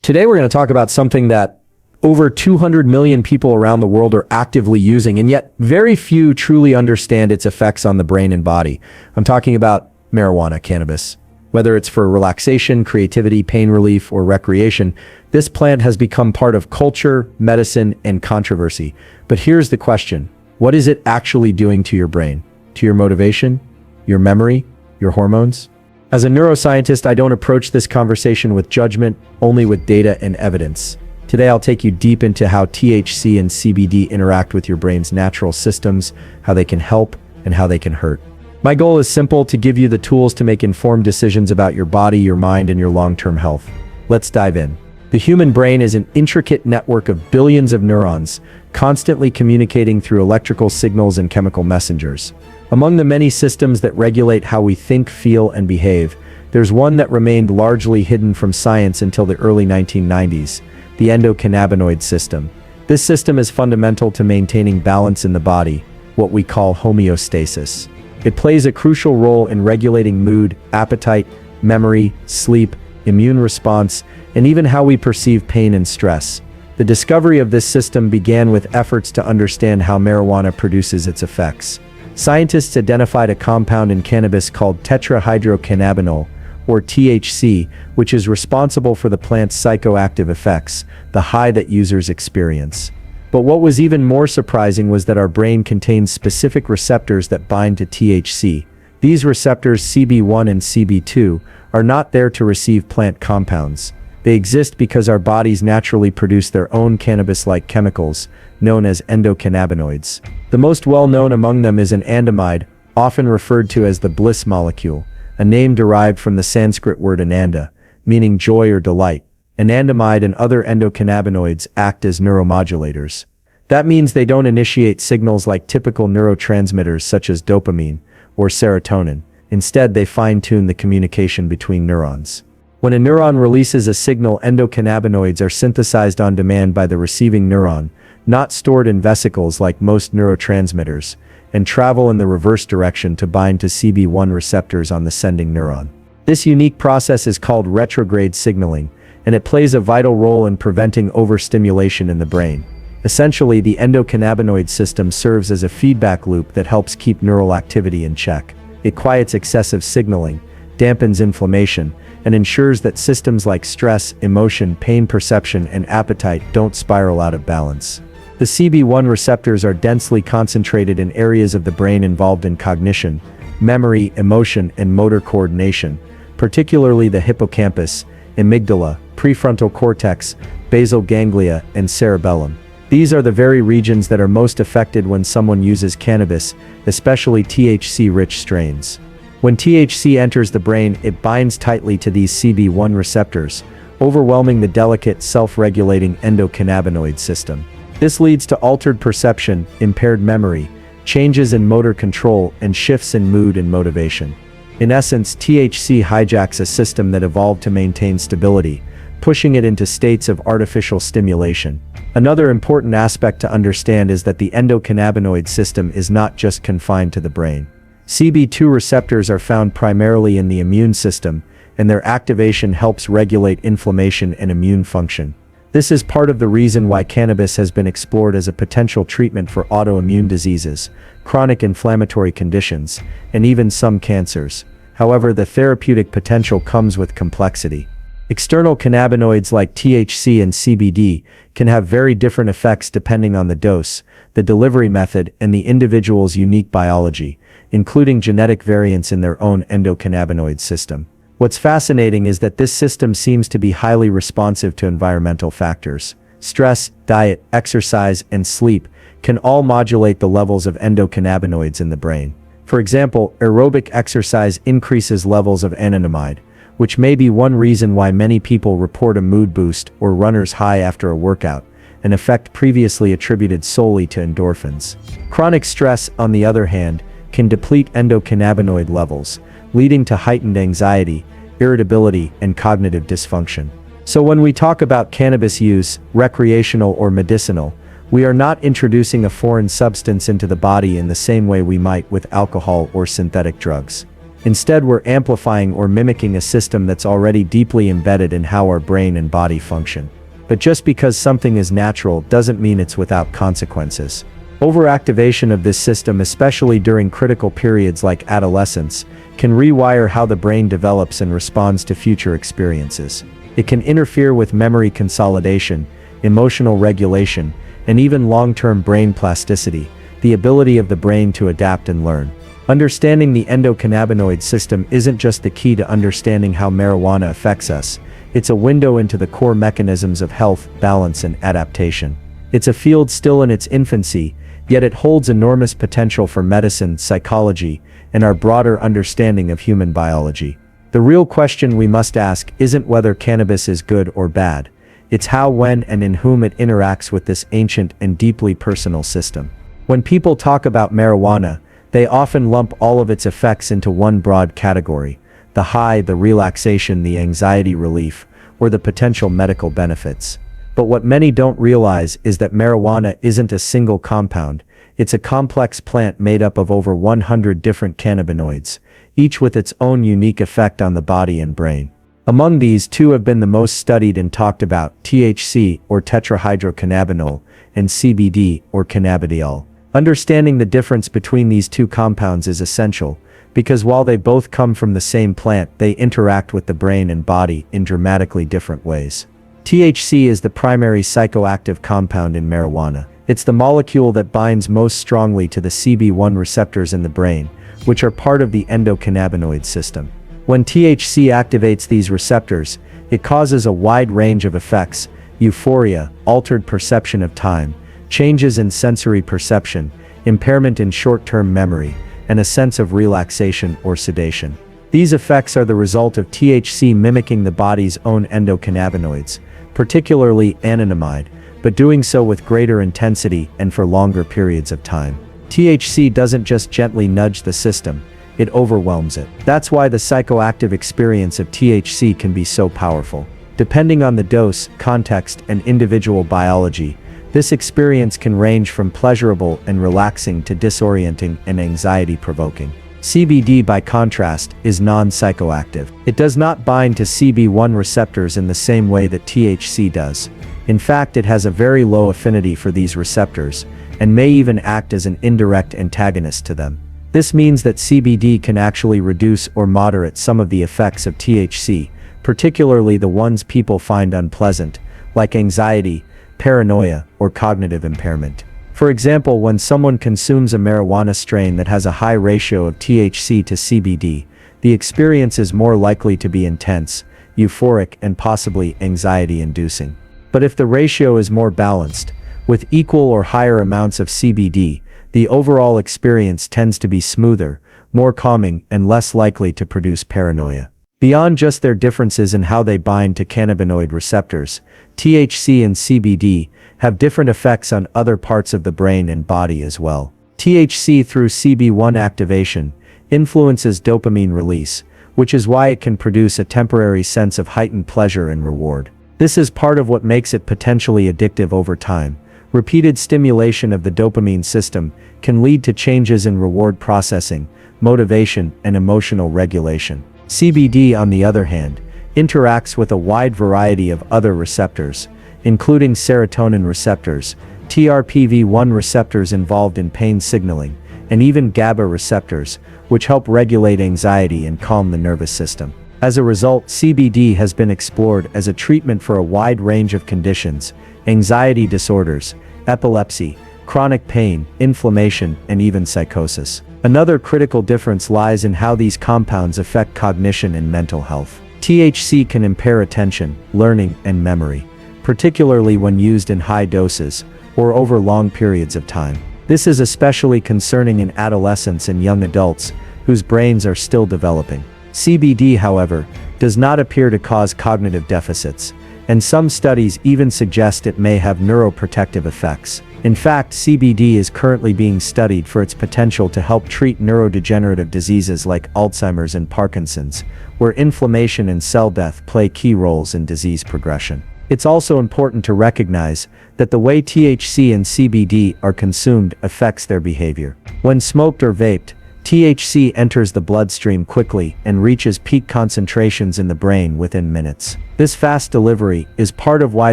Today we're going to talk about something that over 200 million people around the world are actively using, and yet very few truly understand its effects on the brain and body. I'm talking about marijuana, cannabis. Whether it's for relaxation, creativity, pain relief, or recreation, this plant has become part of culture, medicine, and controversy. But here's the question: what is it actually doing to your brain? To your motivation? Your memory? Your hormones? As a neuroscientist, I don't approach this conversation with judgment, only with data and evidence. Today, I'll take you deep into how THC and CBD interact with your brain's natural systems, how they can help, and how they can hurt. My goal is simple: to give you the tools to make informed decisions about your body, your mind, and your long-term health. Let's dive in. The human brain is an intricate network of billions of neurons, constantly communicating through electrical signals and chemical messengers. Among the many systems that regulate how we think, feel, and behave, there's one that remained largely hidden from science until the early 1990s: the endocannabinoid system. This system is fundamental to maintaining balance in the body, what we call homeostasis. It plays a crucial role in regulating mood, appetite, memory, sleep, immune response, and even how we perceive pain and stress. The discovery of this system began with efforts to understand how marijuana produces its effects. Scientists identified a compound in cannabis called tetrahydrocannabinol, or THC, which is responsible for the plant's psychoactive effects, the high that users experience. But what was even more surprising was that our brain contains specific receptors that bind to THC. These receptors, CB1 and CB2, are not there to receive plant compounds. They exist because our bodies naturally produce their own cannabis-like chemicals, known as endocannabinoids. The most well-known among them is an andamide, often referred to as the bliss molecule, a name derived from the Sanskrit word ananda, meaning joy or delight. Anandamide and other endocannabinoids act as neuromodulators. That means they don't initiate signals like typical neurotransmitters such as dopamine or serotonin. Instead, they fine-tune the communication between neurons. When a neuron releases a signal, endocannabinoids are synthesized on demand by the receiving neuron, not stored in vesicles like most neurotransmitters, and travel in the reverse direction to bind to CB1 receptors on the sending neuron. This unique process is called retrograde signaling, and it plays a vital role in preventing overstimulation in the brain. Essentially, the endocannabinoid system serves as a feedback loop that helps keep neural activity in check. It quiets excessive signaling, dampens inflammation, and ensures that systems like stress, emotion, pain perception, and appetite don't spiral out of balance. The CB1 receptors are densely concentrated in areas of the brain involved in cognition, memory, emotion, and motor coordination, particularly the hippocampus, amygdala, prefrontal cortex, basal ganglia, and cerebellum. These are the very regions that are most affected when someone uses cannabis, especially THC-rich strains. When THC enters the brain, it binds tightly to these CB1 receptors, overwhelming the delicate, self-regulating endocannabinoid system. This leads to altered perception, impaired memory, changes in motor control, and shifts in mood and motivation. In essence, THC hijacks a system that evolved to maintain stability, pushing it into states of artificial stimulation. Another important aspect to understand is that the endocannabinoid system is not just confined to the brain. CB2 receptors are found primarily in the immune system, and their activation helps regulate inflammation and immune function. This is part of the reason why cannabis has been explored as a potential treatment for autoimmune diseases, chronic inflammatory conditions, and even some cancers. However, the therapeutic potential comes with complexity. External cannabinoids like THC and CBD can have very different effects depending on the dose, the delivery method, and the individual's unique biology, including genetic variants in their own endocannabinoid system. What's fascinating is that this system seems to be highly responsive to environmental factors. Stress, diet, exercise, and sleep can all modulate the levels of endocannabinoids in the brain. For example, aerobic exercise increases levels of anandamide, which may be one reason why many people report a mood boost or runner's high after a workout, an effect previously attributed solely to endorphins. Chronic stress, on the other hand, can deplete endocannabinoid levels, leading to heightened anxiety, irritability, and cognitive dysfunction. So when we talk about cannabis use, recreational or medicinal, we are not introducing a foreign substance into the body in the same way we might with alcohol or synthetic drugs. Instead, we're amplifying or mimicking a system that's already deeply embedded in how our brain and body function. But just because something is natural doesn't mean it's without consequences. Overactivation of this system, especially during critical periods like adolescence, can rewire how the brain develops and responds to future experiences. It can interfere with memory consolidation, emotional regulation, and even long-term brain plasticity, the ability of the brain to adapt and learn. Understanding the endocannabinoid system isn't just the key to understanding how marijuana affects us, it's a window into the core mechanisms of health, balance, and adaptation. It's a field still in its infancy, yet it holds enormous potential for medicine, psychology, and our broader understanding of human biology. The real question we must ask isn't whether cannabis is good or bad, it's how, when, and in whom it interacts with this ancient and deeply personal system. When people talk about marijuana, they often lump all of its effects into one broad category: the high, the relaxation, the anxiety relief, or the potential medical benefits. But what many don't realize is that marijuana isn't a single compound, it's a complex plant made up of over 100 different cannabinoids, each with its own unique effect on the body and brain. Among these, two have been the most studied and talked about: THC, or tetrahydrocannabinol, and CBD, or cannabidiol. Understanding the difference between these two compounds is essential, because while they both come from the same plant, they interact with the brain and body in dramatically different ways. THC is the primary psychoactive compound in marijuana. It's the molecule that binds most strongly to the CB1 receptors in the brain, which are part of the endocannabinoid system. When THC activates these receptors, it causes a wide range of effects: euphoria, altered perception of time, changes in sensory perception, impairment in short-term memory, and a sense of relaxation or sedation. These effects are the result of THC mimicking the body's own endocannabinoids, particularly anandamide, but doing so with greater intensity and for longer periods of time. THC doesn't just gently nudge the system, it overwhelms it. That's why the psychoactive experience of THC can be so powerful. Depending on the dose, context, and individual biology, this experience can range from pleasurable and relaxing to disorienting and anxiety-provoking. CBD, by contrast, is non-psychoactive. It does not bind to CB1 receptors in the same way that THC does. In fact, it has a very low affinity for these receptors, and may even act as an indirect antagonist to them. This means that CBD can actually reduce or moderate some of the effects of THC, particularly the ones people find unpleasant, like anxiety, paranoia, or cognitive impairment. For example, when someone consumes a marijuana strain that has a high ratio of THC to CBD, the experience is more likely to be intense, euphoric, and possibly anxiety-inducing. But if the ratio is more balanced, with equal or higher amounts of CBD, the overall experience tends to be smoother, more calming, and less likely to produce paranoia. Beyond just their differences in how they bind to cannabinoid receptors, THC and CBD have different effects on other parts of the brain and body as well. THC, through CB1 activation, influences dopamine release, which is why it can produce a temporary sense of heightened pleasure and reward. This is part of what makes it potentially addictive over time. Repeated stimulation of the dopamine system can lead to changes in reward processing, motivation, and emotional regulation. CBD, on the other hand, interacts with a wide variety of other receptors, including serotonin receptors, TRPV1 receptors involved in pain signaling, and even GABA receptors, which help regulate anxiety and calm the nervous system. As a result, CBD has been explored as a treatment for a wide range of conditions: anxiety disorders, epilepsy, chronic pain, inflammation, and even psychosis. Another critical difference lies in how these compounds affect cognition and mental health. THC can impair attention, learning, and memory, particularly when used in high doses or over long periods of time. This is especially concerning in adolescents and young adults whose brains are still developing. CBD, however, does not appear to cause cognitive deficits, and some studies even suggest it may have neuroprotective effects. In fact, CBD is currently being studied for its potential to help treat neurodegenerative diseases like Alzheimer's and Parkinson's, where inflammation and cell death play key roles in disease progression. It's also important to recognize that the way THC and CBD are consumed affects their behavior. When smoked or vaped, THC enters the bloodstream quickly and reaches peak concentrations in the brain within minutes. This fast delivery is part of why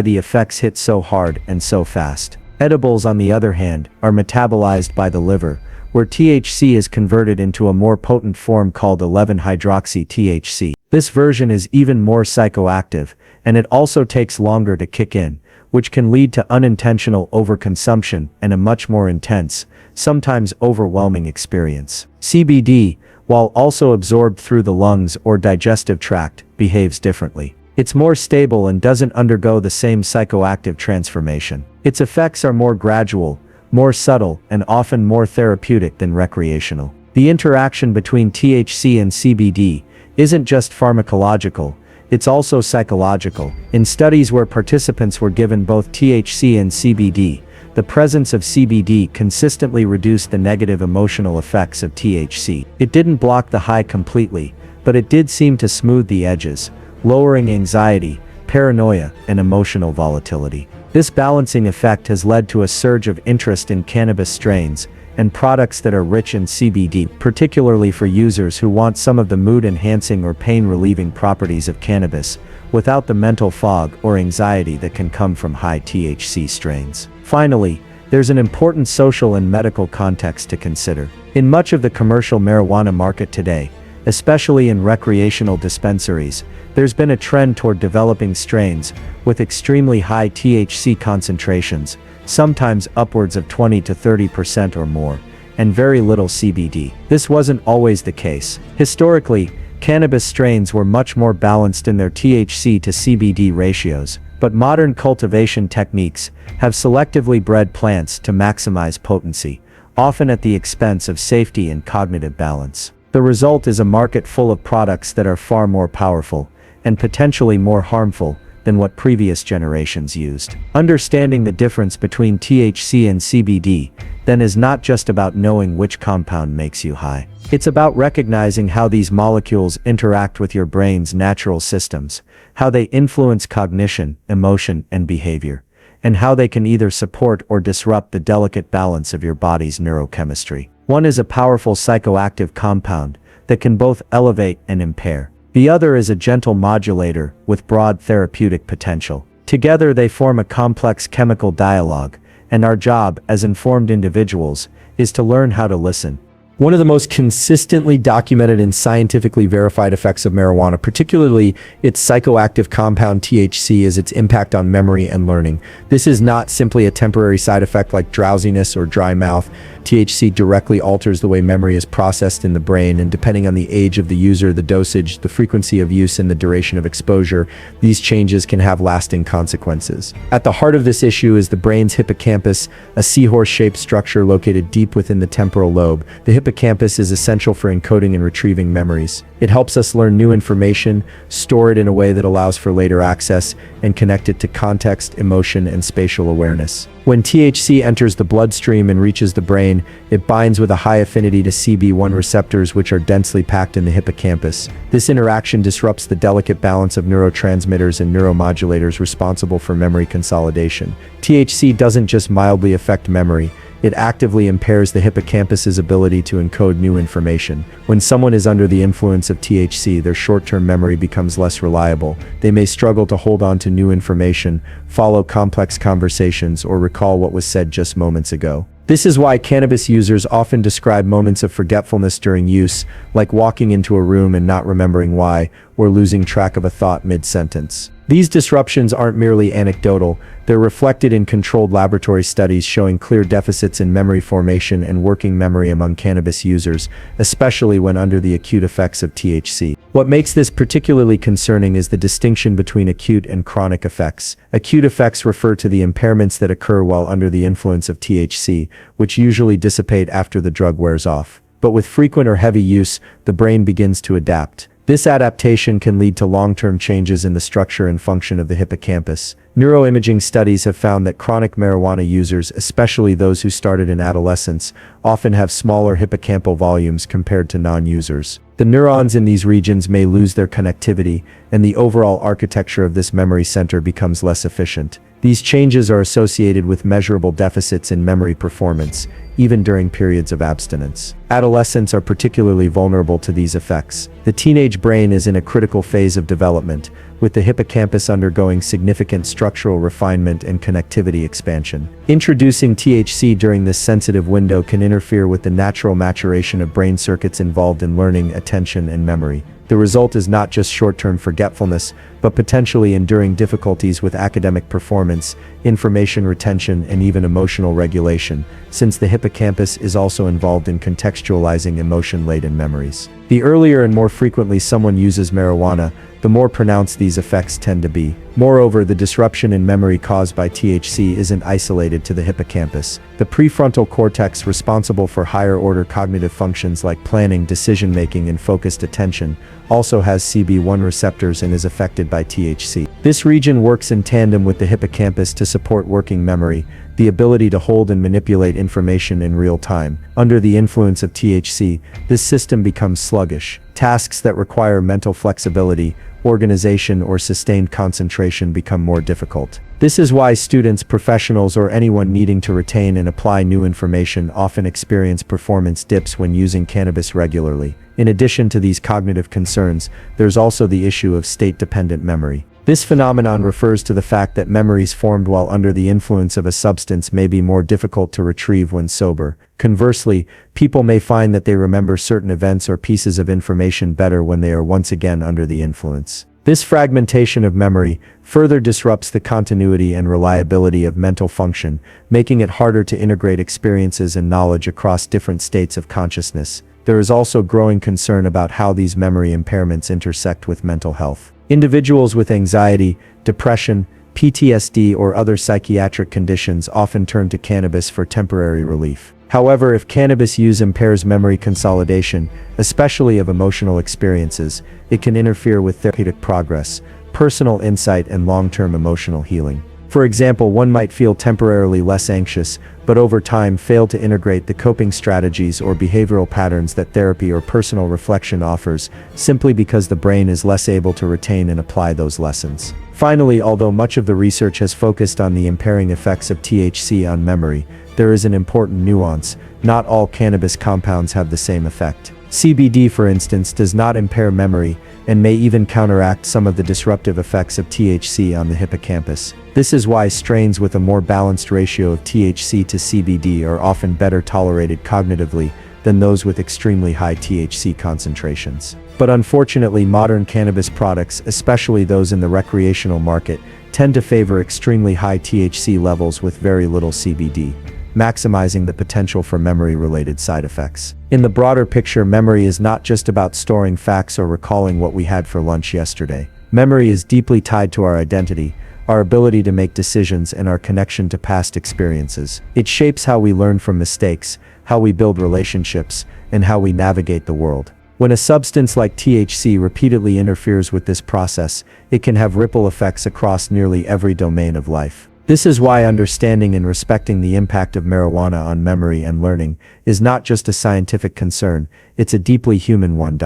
the effects hit so hard and so fast. Edibles, on the other hand, are metabolized by the liver, where THC is converted into a more potent form called 11-hydroxy-THC. This version is even more psychoactive, and it also takes longer to kick in, which can lead to unintentional overconsumption and a much more intense, sometimes overwhelming experience. CBD, while also absorbed through the lungs or digestive tract, behaves differently. It's more stable and doesn't undergo the same psychoactive transformation. Its effects are more gradual, more subtle, and often more therapeutic than recreational. The interaction between THC and CBD isn't just pharmacological, it's also psychological. In studies where participants were given both THC and CBD, the presence of CBD consistently reduced the negative emotional effects of THC. It didn't block the high completely, but it did seem to smooth the edges, lowering anxiety, paranoia, and emotional volatility. This balancing effect has led to a surge of interest in cannabis strains and products that are rich in CBD, particularly for users who want some of the mood-enhancing or pain-relieving properties of cannabis, without the mental fog or anxiety that can come from high THC strains. Finally, there's an important social and medical context to consider. In much of the commercial marijuana market today, especially in recreational dispensaries, there's been a trend toward developing strains with extremely high THC concentrations, sometimes upwards of 20 to 30% or more, and very little CBD. This wasn't always the case. Historically, cannabis strains were much more balanced in their THC to CBD ratios, but modern cultivation techniques have selectively bred plants to maximize potency, often at the expense of safety and cognitive balance. The result is a market full of products that are far more powerful, and potentially more harmful, than what previous generations used. Understanding the difference between THC and CBD, then, is not just about knowing which compound makes you high. It's about recognizing how these molecules interact with your brain's natural systems, how they influence cognition, emotion, and behavior, and how they can either support or disrupt the delicate balance of your body's neurochemistry. One is a powerful psychoactive compound that can both elevate and impair. The other is a gentle modulator with broad therapeutic potential. Together they form a complex chemical dialogue, and our job as informed individuals is to learn how to listen. One of the most consistently documented and scientifically verified effects of marijuana, particularly its psychoactive compound THC, is its impact on memory and learning. This is not simply a temporary side effect like drowsiness or dry mouth. THC directly alters the way memory is processed in the brain, and depending on the age of the user, the dosage, the frequency of use, and the duration of exposure, these changes can have lasting consequences. At the heart of this issue is the brain's hippocampus, a seahorse-shaped structure located deep within the temporal lobe. The hippocampus is essential for encoding and retrieving memories. It helps us learn new information, store it in a way that allows for later access, and connect it to context, emotion, and spatial awareness. When THC enters the bloodstream and reaches the brain, it binds with a high affinity to CB1 receptors, which are densely packed in the hippocampus. This interaction disrupts the delicate balance of neurotransmitters and neuromodulators responsible for memory consolidation. THC doesn't just mildly affect memory, it actively impairs the hippocampus's ability to encode new information. When someone is under the influence of THC, their short-term memory becomes less reliable. They may struggle to hold on to new information, follow complex conversations, or recall what was said just moments ago. This is why cannabis users often describe moments of forgetfulness during use, like walking into a room and not remembering why, or losing track of a thought mid-sentence. These disruptions aren't merely anecdotal, they're reflected in controlled laboratory studies showing clear deficits in memory formation and working memory among cannabis users, especially when under the acute effects of THC. What makes this particularly concerning is the distinction between acute and chronic effects. Acute effects refer to the impairments that occur while under the influence of THC, which usually dissipate after the drug wears off. But with frequent or heavy use, the brain begins to adapt. This adaptation can lead to long-term changes in the structure and function of the hippocampus. Neuroimaging studies have found that chronic marijuana users, especially those who started in adolescence, often have smaller hippocampal volumes compared to non-users. The neurons in these regions may lose their connectivity, and the overall architecture of this memory center becomes less efficient. These changes are associated with measurable deficits in memory performance, even during periods of abstinence. Adolescents are particularly vulnerable to these effects. The teenage brain is in a critical phase of development, with the hippocampus undergoing significant structural refinement and connectivity expansion. Introducing THC during this sensitive window can interfere with the natural maturation of brain circuits involved in learning, attention, and memory. The result is not just short-term forgetfulness, but potentially enduring difficulties with academic performance, information retention, and even emotional regulation, since the hippocampus is also involved in contextualizing emotion-laden memories. The earlier and more frequently someone uses marijuana, the more pronounced these effects tend to be. Moreover, the disruption in memory caused by THC isn't isolated to the hippocampus. The prefrontal cortex, responsible for higher-order cognitive functions like planning, decision-making, and focused attention, also has CB1 receptors and is affected by THC. This region works in tandem with the hippocampus to support working memory, the ability to hold and manipulate information in real time. Under the influence of THC, this system becomes sluggish. Tasks that require mental flexibility, organization, or sustained concentration become more difficult. This is why students, professionals, or anyone needing to retain and apply new information often experience performance dips when using cannabis regularly. In addition to these cognitive concerns, there's also the issue of state-dependent memory. This phenomenon refers to the fact that memories formed while under the influence of a substance may be more difficult to retrieve when sober. Conversely, people may find that they remember certain events or pieces of information better when they are once again under the influence. This fragmentation of memory further disrupts the continuity and reliability of mental function, making it harder to integrate experiences and knowledge across different states of consciousness. There is also growing concern about how these memory impairments intersect with mental health. Individuals with anxiety, depression, PTSD, or other psychiatric conditions often turn to cannabis for temporary relief. However, if cannabis use impairs memory consolidation, especially of emotional experiences, it can interfere with therapeutic progress, personal insight, and long-term emotional healing. For example, one might feel temporarily less anxious, but over time fail to integrate the coping strategies or behavioral patterns that therapy or personal reflection offers, simply because the brain is less able to retain and apply those lessons. Finally, although much of the research has focused on the impairing effects of THC on memory, there is an important nuance: not all cannabis compounds have the same effect. CBD, for instance, does not impair memory, and may even counteract some of the disruptive effects of THC on the hippocampus. This is why strains with a more balanced ratio of THC to CBD are often better tolerated cognitively than those with extremely high THC concentrations. But unfortunately, modern cannabis products, especially those in the recreational market, tend to favor extremely high THC levels with very little CBD, maximizing the potential for memory-related side effects. In the broader picture, memory is not just about storing facts or recalling what we had for lunch yesterday. Memory is deeply tied to our identity, our ability to make decisions, and our connection to past experiences. It shapes how we learn from mistakes, how we build relationships, and how we navigate the world. When a substance like THC repeatedly interferes with this process, it can have ripple effects across nearly every domain of life. This is why understanding and respecting the impact of marijuana on memory and learning is not just a scientific concern, it's a deeply human one.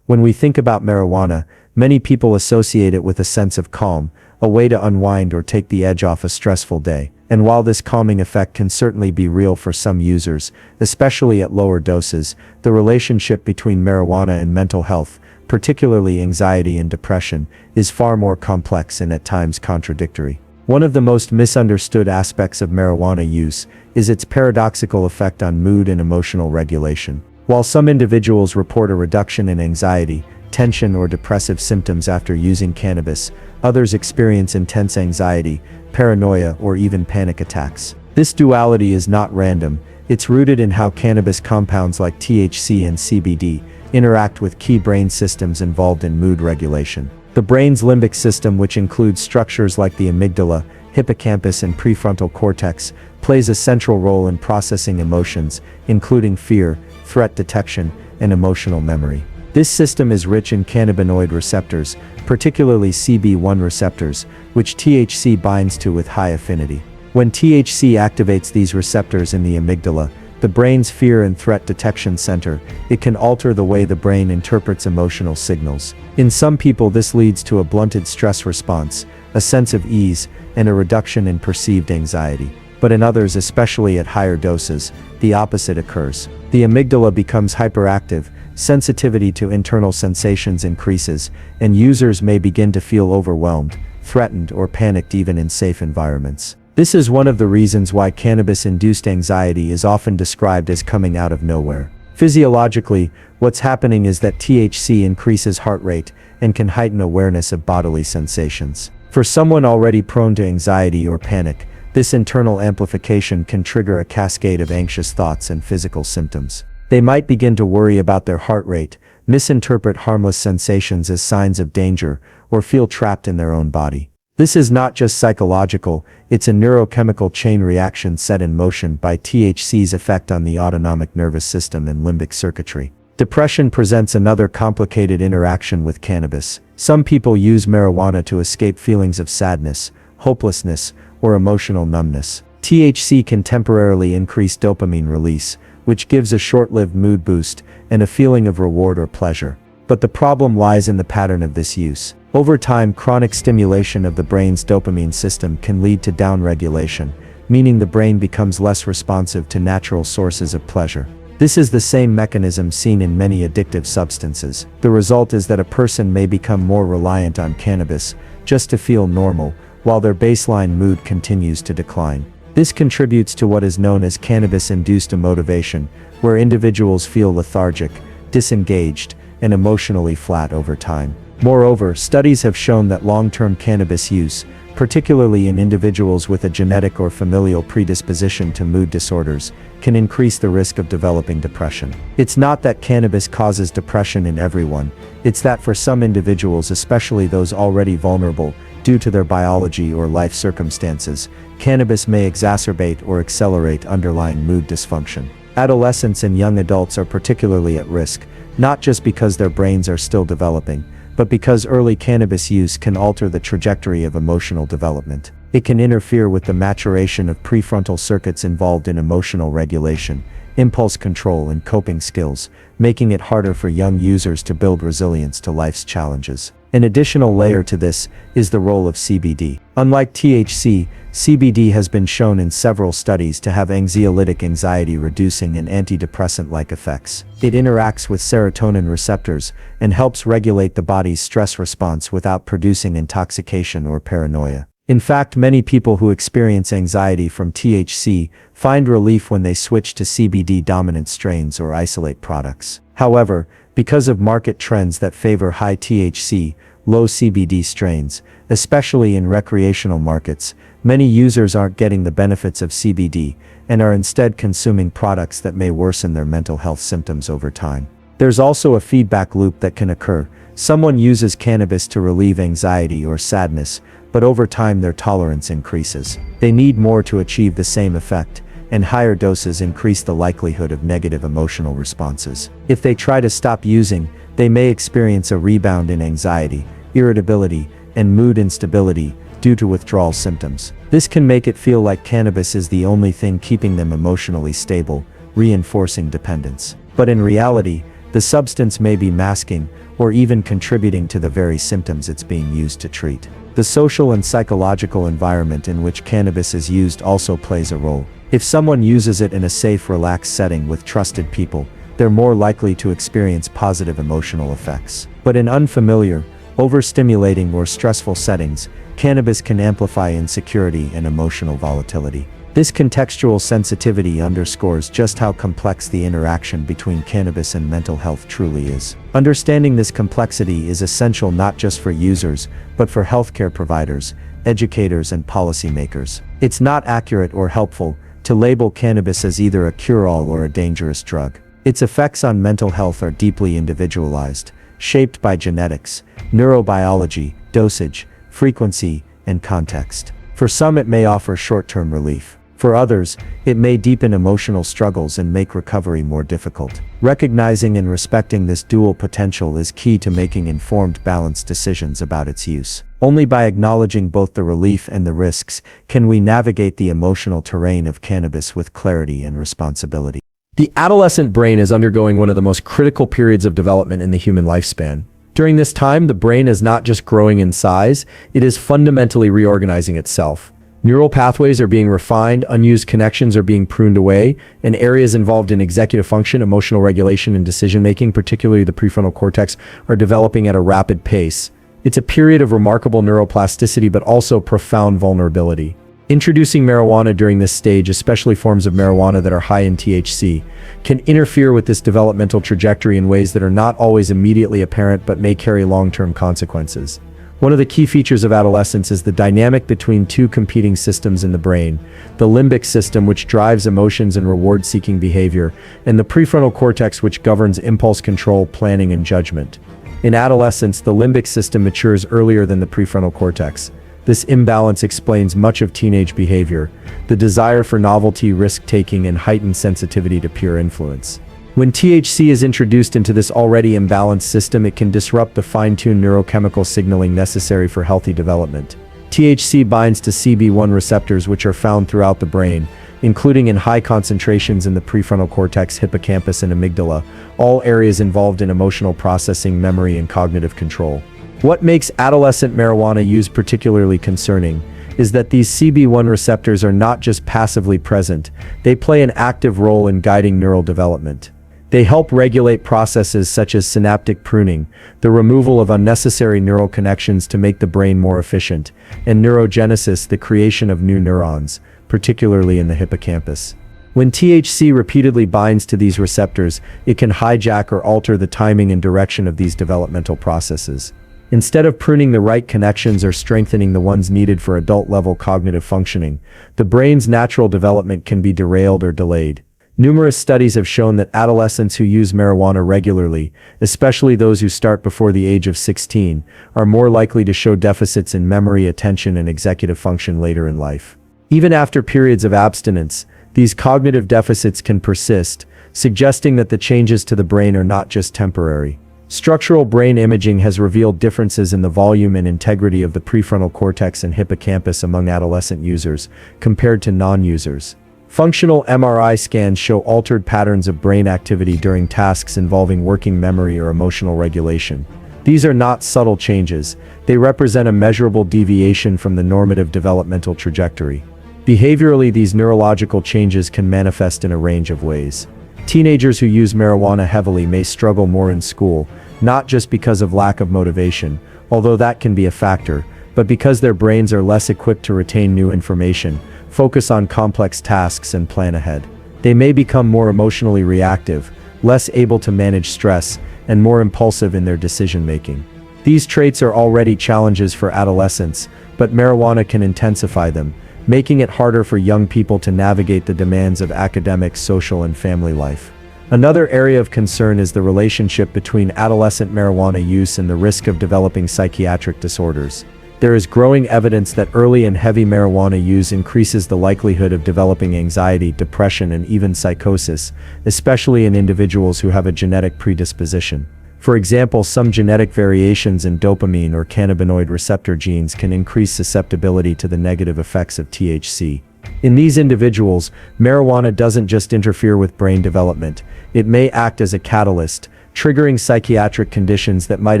When we think about marijuana, many people associate it with a sense of calm, a way to unwind or take the edge off a stressful day. And while this calming effect can certainly be real for some users, especially at lower doses, the relationship between marijuana and mental health, particularly anxiety and depression, is far more complex and at times contradictory. One of the most misunderstood aspects of marijuana use is its paradoxical effect on mood and emotional regulation. While some individuals report a reduction in anxiety, tension, or depressive symptoms after using cannabis, others experience intense anxiety, paranoia, or even panic attacks. This duality is not random, it's rooted in how cannabis compounds like THC and CBD interact with key brain systems involved in mood regulation. The brain's limbic system, which includes structures like the amygdala, hippocampus, and prefrontal cortex, plays a central role in processing emotions, including fear, threat detection, and emotional memory. This system is rich in cannabinoid receptors, particularly CB1 receptors, which THC binds to with high affinity. When THC activates these receptors in the amygdala, the brain's fear and threat detection center, it can alter the way the brain interprets emotional signals. In some people, this leads to a blunted stress response, a sense of ease, and a reduction in perceived anxiety. but in others, especially at higher doses, the opposite occurs. The amygdala becomes hyperactive, sensitivity to internal sensations increases, and users may begin to feel overwhelmed, threatened, or panicked even in safe environments. This is one of the reasons why cannabis-induced anxiety is often described as coming out of nowhere. Physiologically, what's happening is that THC increases heart rate and can heighten awareness of bodily sensations. For someone already prone to anxiety or panic, this internal amplification can trigger a cascade of anxious thoughts and physical symptoms. They might begin to worry about their heart rate, misinterpret harmless sensations as signs of danger, or feel trapped in their own body. This is not just psychological, it's a neurochemical chain reaction set in motion by THC's effect on the autonomic nervous system and limbic circuitry. Depression presents another complicated interaction with cannabis. Some people use marijuana to escape feelings of sadness, hopelessness, or emotional numbness. THC can temporarily increase dopamine release, which gives a short-lived mood boost and a feeling of reward or pleasure. But the problem lies in the pattern of this use. Over time, chronic stimulation of the brain's dopamine system can lead to downregulation, meaning the brain becomes less responsive to natural sources of pleasure. This is the same mechanism seen in many addictive substances. The result is that a person may become more reliant on cannabis just to feel normal, while their baseline mood continues to decline. This contributes to what is known as cannabis-induced demotivation, where individuals feel lethargic, disengaged, and emotionally flat over time. Moreover, studies have shown that long-term cannabis use, particularly in individuals with a genetic or familial predisposition to mood disorders, can increase the risk of developing depression. It's not that cannabis causes depression in everyone, it's that for some individuals, especially those already vulnerable, due to their biology or life circumstances, cannabis may exacerbate or accelerate underlying mood dysfunction. Adolescents and young adults are particularly at risk, not just because their brains are still developing, but because early cannabis use can alter the trajectory of emotional development. It can interfere with the maturation of prefrontal circuits involved in emotional regulation, impulse control, and coping skills, making it harder for young users to build resilience to life's challenges. An additional layer to this is the role of CBD. Unlike THC, CBD has been shown in several studies to have anxiolytic, anxiety-reducing, and antidepressant-like effects. It interacts with serotonin receptors and helps regulate the body's stress response without producing intoxication or paranoia. In fact, many people who experience anxiety from THC find relief when they switch to CBD-dominant strains or isolate products. However, because of market trends that favor high THC, low CBD strains, especially in recreational markets, many users aren't getting the benefits of CBD and are instead consuming products that may worsen their mental health symptoms over time. There's also a feedback loop that can occur. Someone uses cannabis to relieve anxiety or sadness, but over time their tolerance increases. They need more to achieve the same effect, and higher doses increase the likelihood of negative emotional responses. If they try to stop using, they may experience a rebound in anxiety, irritability, and mood instability due to withdrawal symptoms. This can make it feel like cannabis is the only thing keeping them emotionally stable, reinforcing dependence. But in reality, the substance may be masking or even contributing to the very symptoms it's being used to treat. The social and psychological environment in which cannabis is used also plays a role. If someone uses it in a safe, relaxed setting with trusted people, they're more likely to experience positive emotional effects. But in unfamiliar, overstimulating, or stressful settings, cannabis can amplify insecurity and emotional volatility. This contextual sensitivity underscores just how complex the interaction between cannabis and mental health truly is. Understanding this complexity is essential not just for users, but for healthcare providers, educators, and policymakers. It's not accurate or helpful to label cannabis as either a cure-all or a dangerous drug. Its effects on mental health are deeply individualized, shaped by genetics, neurobiology, dosage, frequency, and context. For some, it may offer short-term relief. For others, it may deepen emotional struggles and make recovery more difficult. Recognizing and respecting this dual potential is key to making informed, balanced decisions about its use. Only by acknowledging both the relief and the risks can we navigate the emotional terrain of cannabis with clarity and responsibility. The adolescent brain is undergoing one of the most critical periods of development in the human lifespan. During this time, the brain is not just growing in size, it is fundamentally reorganizing itself. Neural pathways are being refined, unused connections are being pruned away, and areas involved in executive function, emotional regulation, and decision-making, particularly the prefrontal cortex, are developing at a rapid pace. It's a period of remarkable neuroplasticity, but also profound vulnerability. Introducing marijuana during this stage, especially forms of marijuana that are high in THC, can interfere with this developmental trajectory in ways that are not always immediately apparent but may carry long-term consequences. One of the key features of adolescence is the dynamic between two competing systems in the brain: the limbic system, which drives emotions and reward-seeking behavior, and the prefrontal cortex, which governs impulse control, planning, and judgment. In adolescence, the limbic system matures earlier than the prefrontal cortex. This imbalance explains much of teenage behavior, the desire for novelty, risk-taking, and heightened sensitivity to peer influence. When THC is introduced into this already imbalanced system, it can disrupt the fine-tuned neurochemical signaling necessary for healthy development. THC binds to CB1 receptors, which are found throughout the brain, including in high concentrations in the prefrontal cortex, hippocampus, and amygdala, all areas involved in emotional processing, memory, and cognitive control. What makes adolescent marijuana use particularly concerning is that these CB1 receptors are not just passively present, they play an active role in guiding neural development. They help regulate processes such as synaptic pruning, the removal of unnecessary neural connections to make the brain more efficient, and neurogenesis, the creation of new neurons, particularly in the hippocampus. When THC repeatedly binds to these receptors, it can hijack or alter the timing and direction of these developmental processes. Instead of pruning the right connections or strengthening the ones needed for adult-level cognitive functioning, the brain's natural development can be derailed or delayed. Numerous studies have shown that adolescents who use marijuana regularly, especially those who start before the age of 16, are more likely to show deficits in memory, attention, and executive function later in life. Even after periods of abstinence, these cognitive deficits can persist, suggesting that the changes to the brain are not just temporary. Structural brain imaging has revealed differences in the volume and integrity of the prefrontal cortex and hippocampus among adolescent users, compared to non-users. Functional MRI scans show altered patterns of brain activity during tasks involving working memory or emotional regulation. These are not subtle changes, they represent a measurable deviation from the normative developmental trajectory. Behaviorally, these neurological changes can manifest in a range of ways. Teenagers who use marijuana heavily may struggle more in school, not just because of lack of motivation, although that can be a factor, but because their brains are less equipped to retain new information, focus on complex tasks, and plan ahead. They may become more emotionally reactive, less able to manage stress, and more impulsive in their decision-making. These traits are already challenges for adolescents, but marijuana can intensify them, making it harder for young people to navigate the demands of academic, social, and family life. Another area of concern is the relationship between adolescent marijuana use and the risk of developing psychiatric disorders. There is growing evidence that early and heavy marijuana use increases the likelihood of developing anxiety, depression, and even psychosis, especially in individuals who have a genetic predisposition. For example, some genetic variations in dopamine or cannabinoid receptor genes can increase susceptibility to the negative effects of THC. In these individuals, marijuana doesn't just interfere with brain development, it may act as a catalyst, triggering psychiatric conditions that might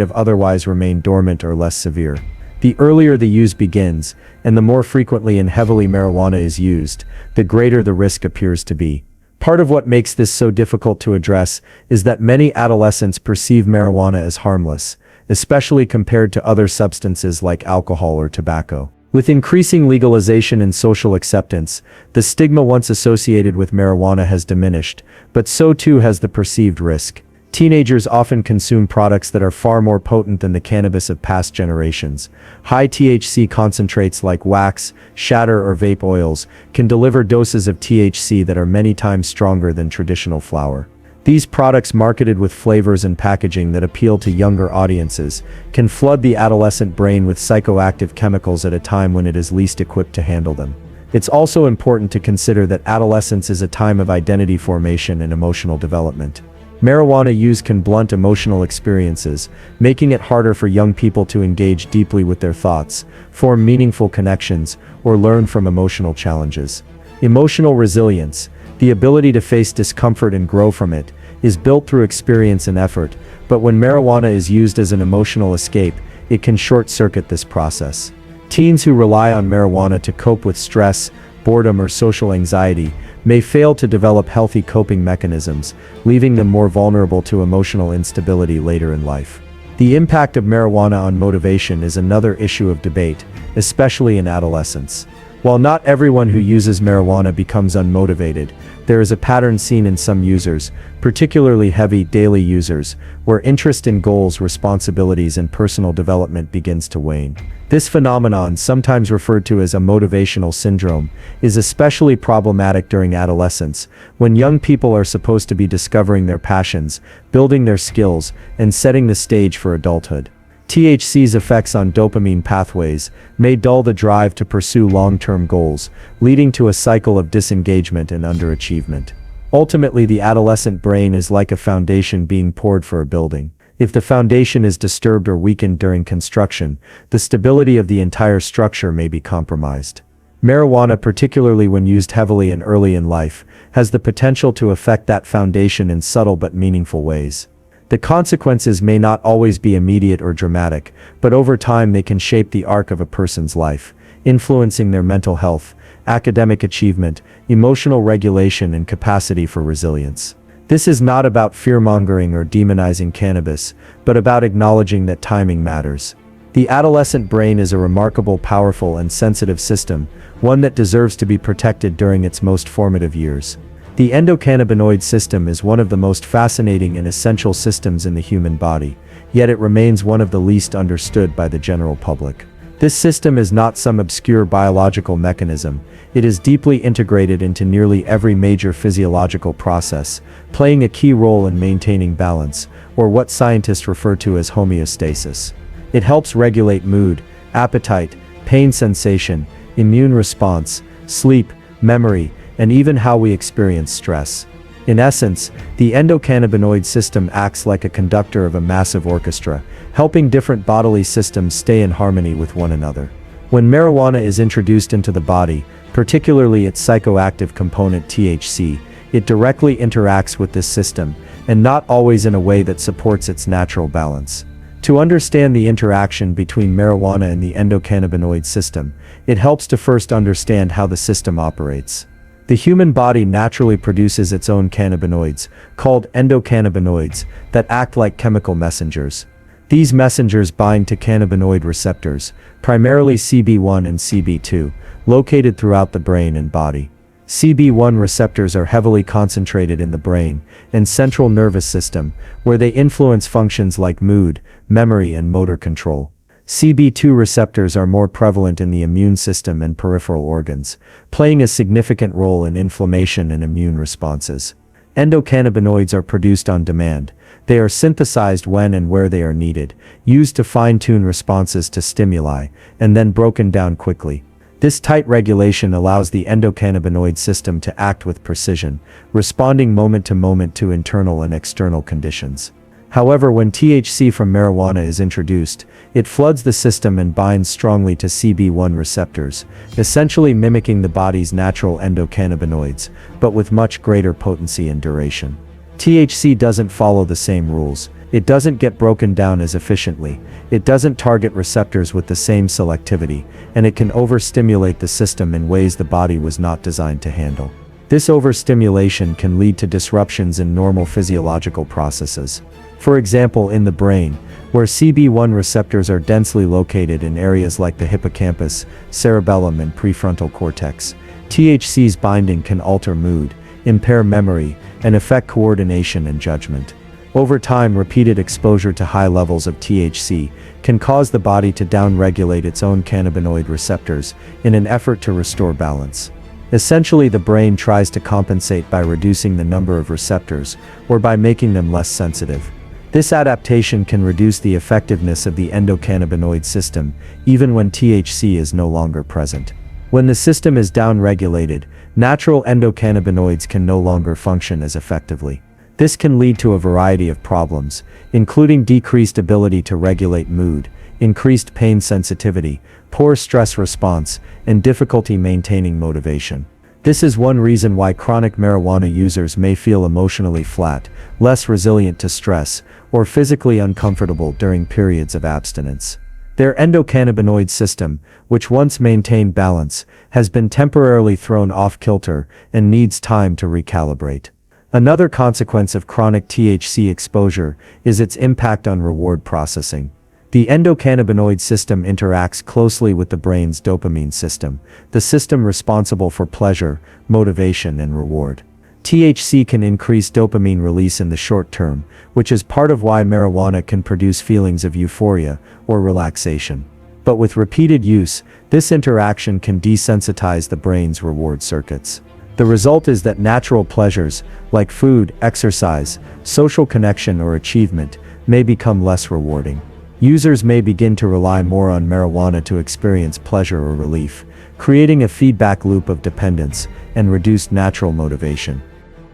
have otherwise remained dormant or less severe. The earlier the use begins, and the more frequently and heavily marijuana is used, the greater the risk appears to be. Part of what makes this so difficult to address is that many adolescents perceive marijuana as harmless, especially compared to other substances like alcohol or tobacco. With increasing legalization and social acceptance, the stigma once associated with marijuana has diminished, but so too has the perceived risk. Teenagers often consume products that are far more potent than the cannabis of past generations. High THC concentrates like wax, shatter, or vape oils can deliver doses of THC that are many times stronger than traditional flower. These products, marketed with flavors and packaging that appeal to younger audiences, can flood the adolescent brain with psychoactive chemicals at a time when it is least equipped to handle them. It's also important to consider that adolescence is a time of identity formation and emotional development. Marijuana use can blunt emotional experiences, making it harder for young people to engage deeply with their thoughts, form meaningful connections, or learn from emotional challenges. Emotional resilience, the ability to face discomfort and grow from it, is built through experience and effort, but when marijuana is used as an emotional escape, it can short-circuit this process. Teens who rely on marijuana to cope with stress, boredom, or social anxiety may fail to develop healthy coping mechanisms, leaving them more vulnerable to emotional instability later in life. The impact of marijuana on motivation is another issue of debate, especially in adolescence. While not everyone who uses marijuana becomes unmotivated, there is a pattern seen in some users, particularly heavy daily users, where interest in goals, responsibilities, and personal development begins to wane. This phenomenon, sometimes referred to as a motivational syndrome, is especially problematic during adolescence, when young people are supposed to be discovering their passions, building their skills, and setting the stage for adulthood. THC's effects on dopamine pathways may dull the drive to pursue long-term goals, leading to a cycle of disengagement and underachievement. Ultimately, the adolescent brain is like a foundation being poured for a building. If the foundation is disturbed or weakened during construction, the stability of the entire structure may be compromised. Marijuana, particularly when used heavily and early in life, has the potential to affect that foundation in subtle but meaningful ways. The consequences may not always be immediate or dramatic, but over time they can shape the arc of a person's life, influencing their mental health, academic achievement, emotional regulation, and capacity for resilience. This is not about fear-mongering or demonizing cannabis, but about acknowledging that timing matters. The adolescent brain is a remarkable, powerful, and sensitive system, one that deserves to be protected during its most formative years. The endocannabinoid system is one of the most fascinating and essential systems in the human body, yet it remains one of the least understood by the general public. This system is not some obscure biological mechanism. It is deeply integrated into nearly every major physiological process, playing a key role in maintaining balance, or what scientists refer to as homeostasis. It helps regulate mood, appetite, pain sensation, immune response, sleep, memory, and even how we experience stress. In essence, the endocannabinoid system acts like a conductor of a massive orchestra, helping different bodily systems stay in harmony with one another. When marijuana is introduced into the body, particularly its psychoactive component THC, it directly interacts with this system, and not always in a way that supports its natural balance. To understand the interaction between marijuana and the endocannabinoid system, it helps to first understand how the system operates. The human body naturally produces its own cannabinoids, called endocannabinoids, that act like chemical messengers. These messengers bind to cannabinoid receptors, primarily CB1 and CB2, located throughout the brain and body. CB1 receptors are heavily concentrated in the brain and central nervous system, where they influence functions like mood, memory, and motor control. CB2 receptors are more prevalent in the immune system and peripheral organs, playing a significant role in inflammation and immune responses. Endocannabinoids are produced on demand. They are synthesized when and where they are needed, used to fine-tune responses to stimuli, and then broken down quickly. This tight regulation allows the endocannabinoid system to act with precision, responding moment to moment to internal and external conditions. However, when THC from marijuana is introduced, it floods the system and binds strongly to CB1 receptors, essentially mimicking the body's natural endocannabinoids, but with much greater potency and duration. THC doesn't follow the same rules. It doesn't get broken down as efficiently, it doesn't target receptors with the same selectivity, and it can overstimulate the system in ways the body was not designed to handle. This overstimulation can lead to disruptions in normal physiological processes. For example, in the brain, where CB1 receptors are densely located in areas like the hippocampus, cerebellum, and prefrontal cortex, THC's binding can alter mood, impair memory, and affect coordination and judgment. Over time, repeated exposure to high levels of THC can cause the body to downregulate its own cannabinoid receptors in an effort to restore balance. Essentially, the brain tries to compensate by reducing the number of receptors, or by making them less sensitive. This adaptation can reduce the effectiveness of the endocannabinoid system, even when THC is no longer present. When the system is downregulated, natural endocannabinoids can no longer function as effectively. This can lead to a variety of problems, including decreased ability to regulate mood, increased pain sensitivity, poor stress response, and difficulty maintaining motivation. This is one reason why chronic marijuana users may feel emotionally flat, less resilient to stress, or physically uncomfortable during periods of abstinence. Their endocannabinoid system, which once maintained balance, has been temporarily thrown off kilter and needs time to recalibrate. Another consequence of chronic THC exposure is its impact on reward processing. The endocannabinoid system interacts closely with the brain's dopamine system, the system responsible for pleasure, motivation, and reward. THC can increase dopamine release in the short term, which is part of why marijuana can produce feelings of euphoria or relaxation. But with repeated use, this interaction can desensitize the brain's reward circuits. The result is that natural pleasures, like food, exercise, social connection, or achievement, may become less rewarding. Users may begin to rely more on marijuana to experience pleasure or relief, creating a feedback loop of dependence and reduced natural motivation.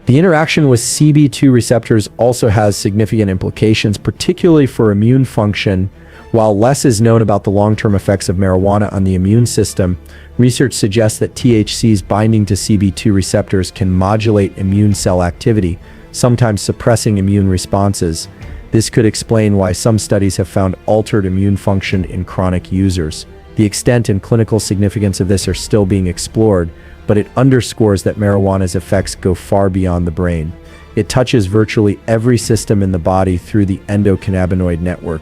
The interaction with CB2 receptors also has significant implications, particularly for immune function. While less is known about the long-term effects of marijuana on the immune system, research suggests that THC's binding to CB2 receptors can modulate immune cell activity, sometimes suppressing immune responses. This could explain why some studies have found altered immune function in chronic users. The extent and clinical significance of this are still being explored, but it underscores that marijuana's effects go far beyond the brain. It touches virtually every system in the body through the endocannabinoid network.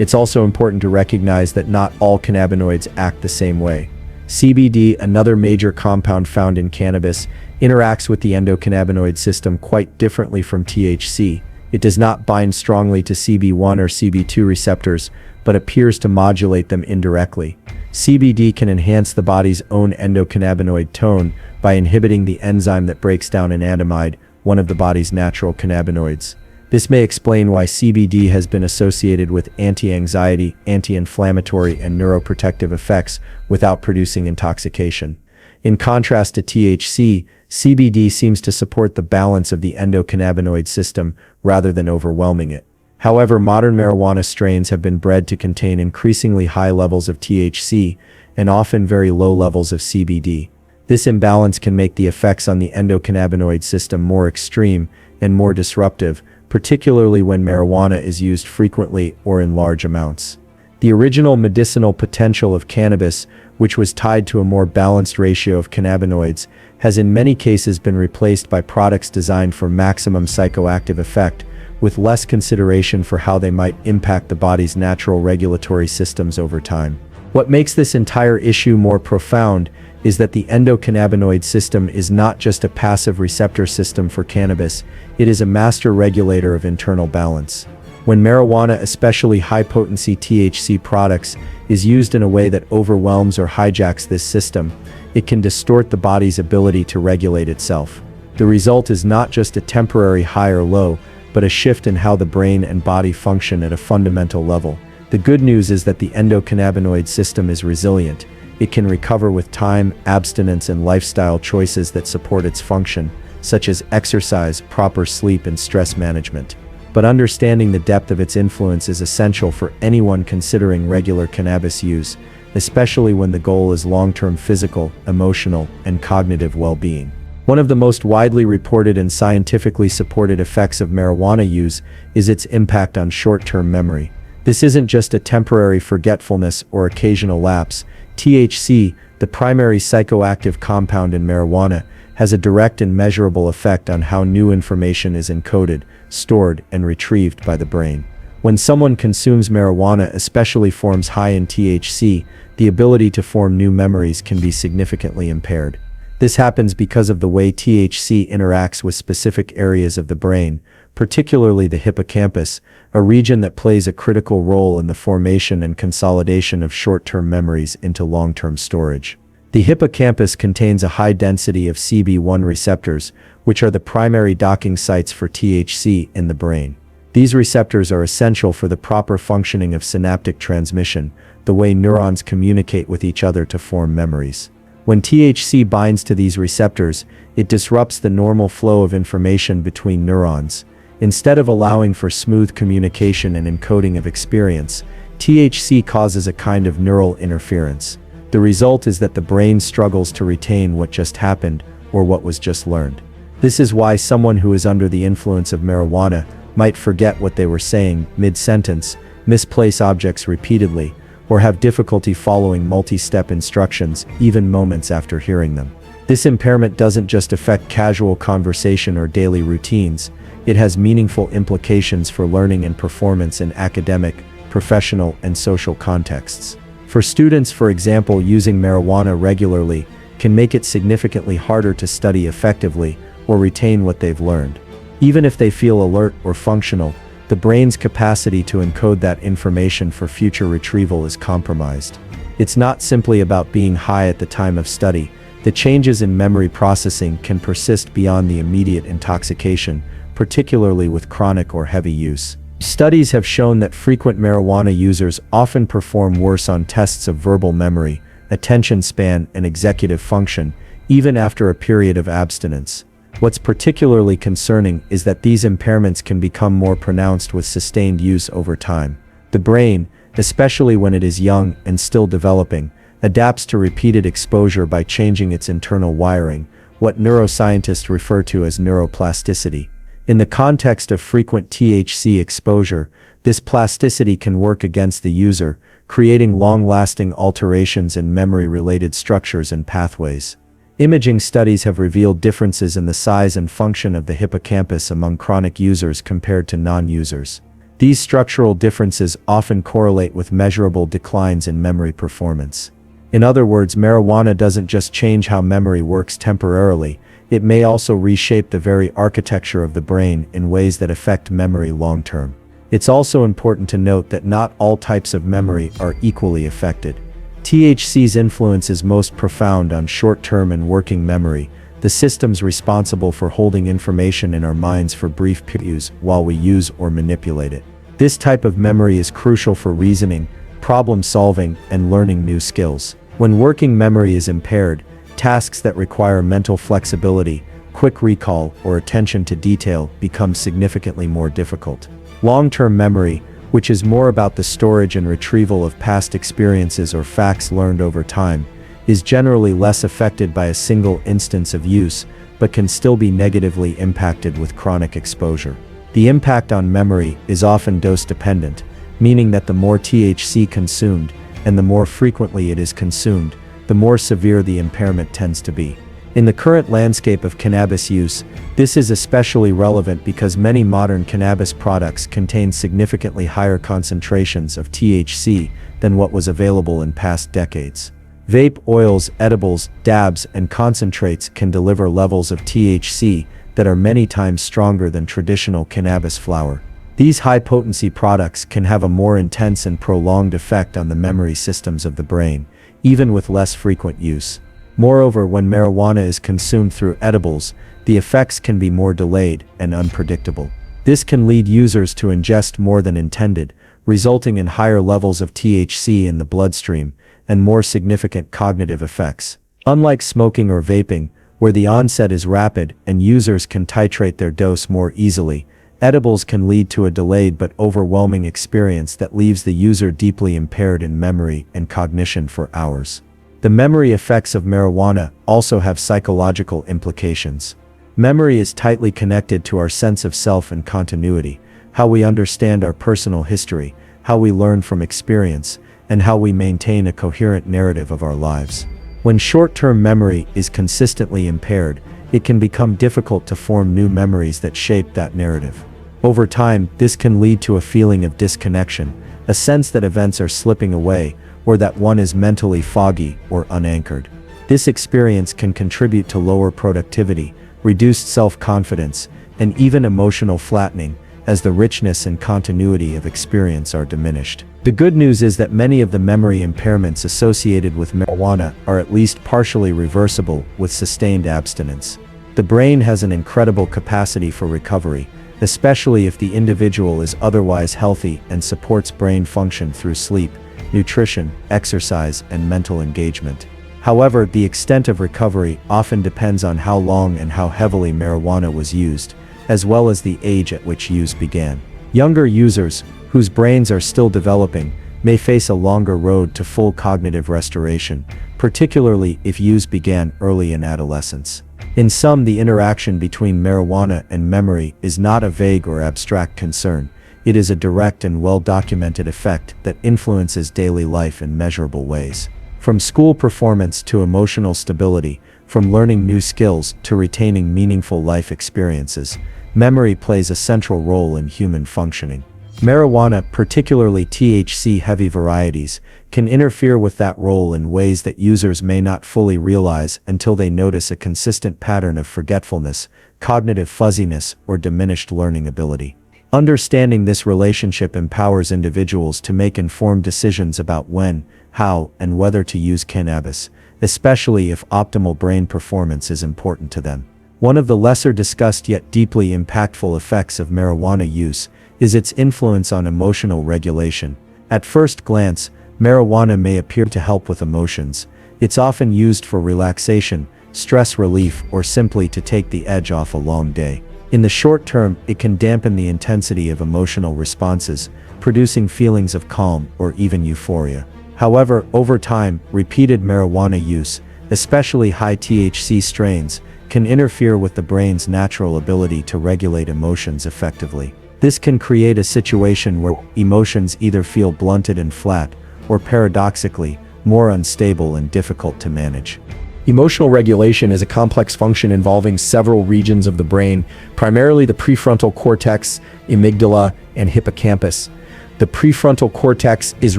It's also important to recognize that not all cannabinoids act the same way. CBD, another major compound found in cannabis, interacts with the endocannabinoid system quite differently from THC. It does not bind strongly to CB1 or CB2 receptors, but appears to modulate them indirectly. CBD can enhance the body's own endocannabinoid tone by inhibiting the enzyme that breaks down anandamide, one of the body's natural cannabinoids. This may explain why CBD has been associated with anti-anxiety, anti-inflammatory, and neuroprotective effects without producing intoxication. In contrast to THC, CBD seems to support the balance of the endocannabinoid system rather than overwhelming it. However, modern marijuana strains have been bred to contain increasingly high levels of THC and often very low levels of CBD. This imbalance can make the effects on the endocannabinoid system more extreme and more disruptive, particularly when marijuana is used frequently or in large amounts. The original medicinal potential of cannabis, which was tied to a more balanced ratio of cannabinoids, has in many cases been replaced by products designed for maximum psychoactive effect, with less consideration for how they might impact the body's natural regulatory systems over time. What makes this entire issue more profound is that the endocannabinoid system is not just a passive receptor system for cannabis, it is a master regulator of internal balance. When marijuana, especially high-potency THC products, is used in a way that overwhelms or hijacks this system, it can distort the body's ability to regulate itself. The result is not just a temporary high or low, but a shift in how the brain and body function at a fundamental level. The good news is that the endocannabinoid system is resilient. It can recover with time, abstinence, and lifestyle choices that support its function, such as exercise, proper sleep, and stress management. But understanding the depth of its influence is essential for anyone considering regular cannabis use, especially when the goal is long-term physical, emotional, and cognitive well-being. One of the most widely reported and scientifically supported effects of marijuana use is its impact on short-term memory. This isn't just a temporary forgetfulness or occasional lapse. THC, the primary psychoactive compound in marijuana, has a direct and measurable effect on how new information is encoded, stored, and retrieved by the brain. When someone consumes marijuana, especially forms high in THC, the ability to form new memories can be significantly impaired. This happens because of the way THC interacts with specific areas of the brain, particularly the hippocampus, a region that plays a critical role in the formation and consolidation of short-term memories into long-term storage. The hippocampus contains a high density of CB1 receptors, which are the primary docking sites for THC in the brain. These receptors are essential for the proper functioning of synaptic transmission, the way neurons communicate with each other to form memories. When THC binds to these receptors, it disrupts the normal flow of information between neurons. Instead of allowing for smooth communication and encoding of experience, THC causes a kind of neural interference. The result is that the brain struggles to retain what just happened or what was just learned. This is why someone who is under the influence of marijuana might forget what they were saying mid-sentence, misplace objects repeatedly, or have difficulty following multi-step instructions even moments after hearing them. This impairment doesn't just affect casual conversation or daily routines, it has meaningful implications for learning and performance in academic, professional, and social contexts. For students, for example, using marijuana regularly can make it significantly harder to study effectively or retain what they've learned. Even if they feel alert or functional, the brain's capacity to encode that information for future retrieval is compromised. It's not simply about being high at the time of study. The changes in memory processing can persist beyond the immediate intoxication, particularly with chronic or heavy use. Studies have shown that frequent marijuana users often perform worse on tests of verbal memory, attention span, and executive function, even after a period of abstinence. What's particularly concerning is that these impairments can become more pronounced with sustained use over time. The brain, especially when it is young and still developing, adapts to repeated exposure by changing its internal wiring, what neuroscientists refer to as neuroplasticity. In the context of frequent THC exposure, this plasticity can work against the user, creating long-lasting alterations in memory-related structures and pathways. Imaging studies have revealed differences in the size and function of the hippocampus among chronic users compared to non-users. These structural differences often correlate with measurable declines in memory performance. In other words, marijuana doesn't just change how memory works temporarily, it may also reshape the very architecture of the brain in ways that affect memory long-term. It's also important to note that not all types of memory are equally affected. THC's influence is most profound on short-term and working memory, the systems responsible for holding information in our minds for brief periods while we use or manipulate it. This type of memory is crucial for reasoning, problem-solving, and learning new skills. When working memory is impaired, tasks that require mental flexibility, quick recall, or attention to detail become significantly more difficult. Long-term memory, which is more about the storage and retrieval of past experiences or facts learned over time, is generally less affected by a single instance of use, but can still be negatively impacted with chronic exposure. The impact on memory is often dose-dependent, meaning that the more THC consumed, and the more frequently it is consumed, the more severe the impairment tends to be. In the current landscape of cannabis use, this is especially relevant because many modern cannabis products contain significantly higher concentrations of THC than what was available in past decades. Vape oils, edibles, dabs, and concentrates can deliver levels of THC that are many times stronger than traditional cannabis flower. These high-potency products can have a more intense and prolonged effect on the memory systems of the brain, even with less frequent use. Moreover, when marijuana is consumed through edibles, the effects can be more delayed and unpredictable. This can lead users to ingest more than intended, resulting in higher levels of THC in the bloodstream and more significant cognitive effects. Unlike smoking or vaping, where the onset is rapid and users can titrate their dose more easily, edibles can lead to a delayed but overwhelming experience that leaves the user deeply impaired in memory and cognition for hours. The memory effects of marijuana also have psychological implications. Memory is tightly connected to our sense of self and continuity, how we understand our personal history, how we learn from experience, and how we maintain a coherent narrative of our lives. When short-term memory is consistently impaired, it can become difficult to form new memories that shape that narrative. Over time, this can lead to a feeling of disconnection, a sense that events are slipping away, or that one is mentally foggy or unanchored. This experience can contribute to lower productivity, reduced self-confidence, and even emotional flattening, as the richness and continuity of experience are diminished. The good news is that many of the memory impairments associated with marijuana are at least partially reversible with sustained abstinence. The brain has an incredible capacity for recovery, especially if the individual is otherwise healthy and supports brain function through sleep, nutrition, exercise, and mental engagement. However, the extent of recovery often depends on how long and how heavily marijuana was used, as well as the age at which use began. Younger users, whose brains are still developing, may face a longer road to full cognitive restoration, particularly if use began early in adolescence. In sum, the interaction between marijuana and memory is not a vague or abstract concern. it is a direct and well-documented effect that influences daily life in measurable ways. From school performance to emotional stability, from learning new skills to retaining meaningful life experiences, memory plays a central role in human functioning. Marijuana, particularly THC-heavy varieties, can interfere with that role in ways that users may not fully realize until they notice a consistent pattern of forgetfulness, cognitive fuzziness, or diminished learning ability. Understanding this relationship empowers individuals to make informed decisions about when, how, and whether to use cannabis, especially if optimal brain performance is important to them. One of the lesser discussed yet deeply impactful effects of marijuana use is its influence on emotional regulation. At first glance, marijuana may appear to help with emotions. It's often used for relaxation, stress relief, or simply to take the edge off a long day. In the short term, it can dampen the intensity of emotional responses, producing feelings of calm or even euphoria. However, over time, repeated marijuana use, especially high THC strains, can interfere with the brain's natural ability to regulate emotions effectively. This can create a situation where emotions either feel blunted and flat, or paradoxically, more unstable and difficult to manage. Emotional regulation is a complex function involving several regions of the brain, primarily the prefrontal cortex, amygdala, and hippocampus. The prefrontal cortex is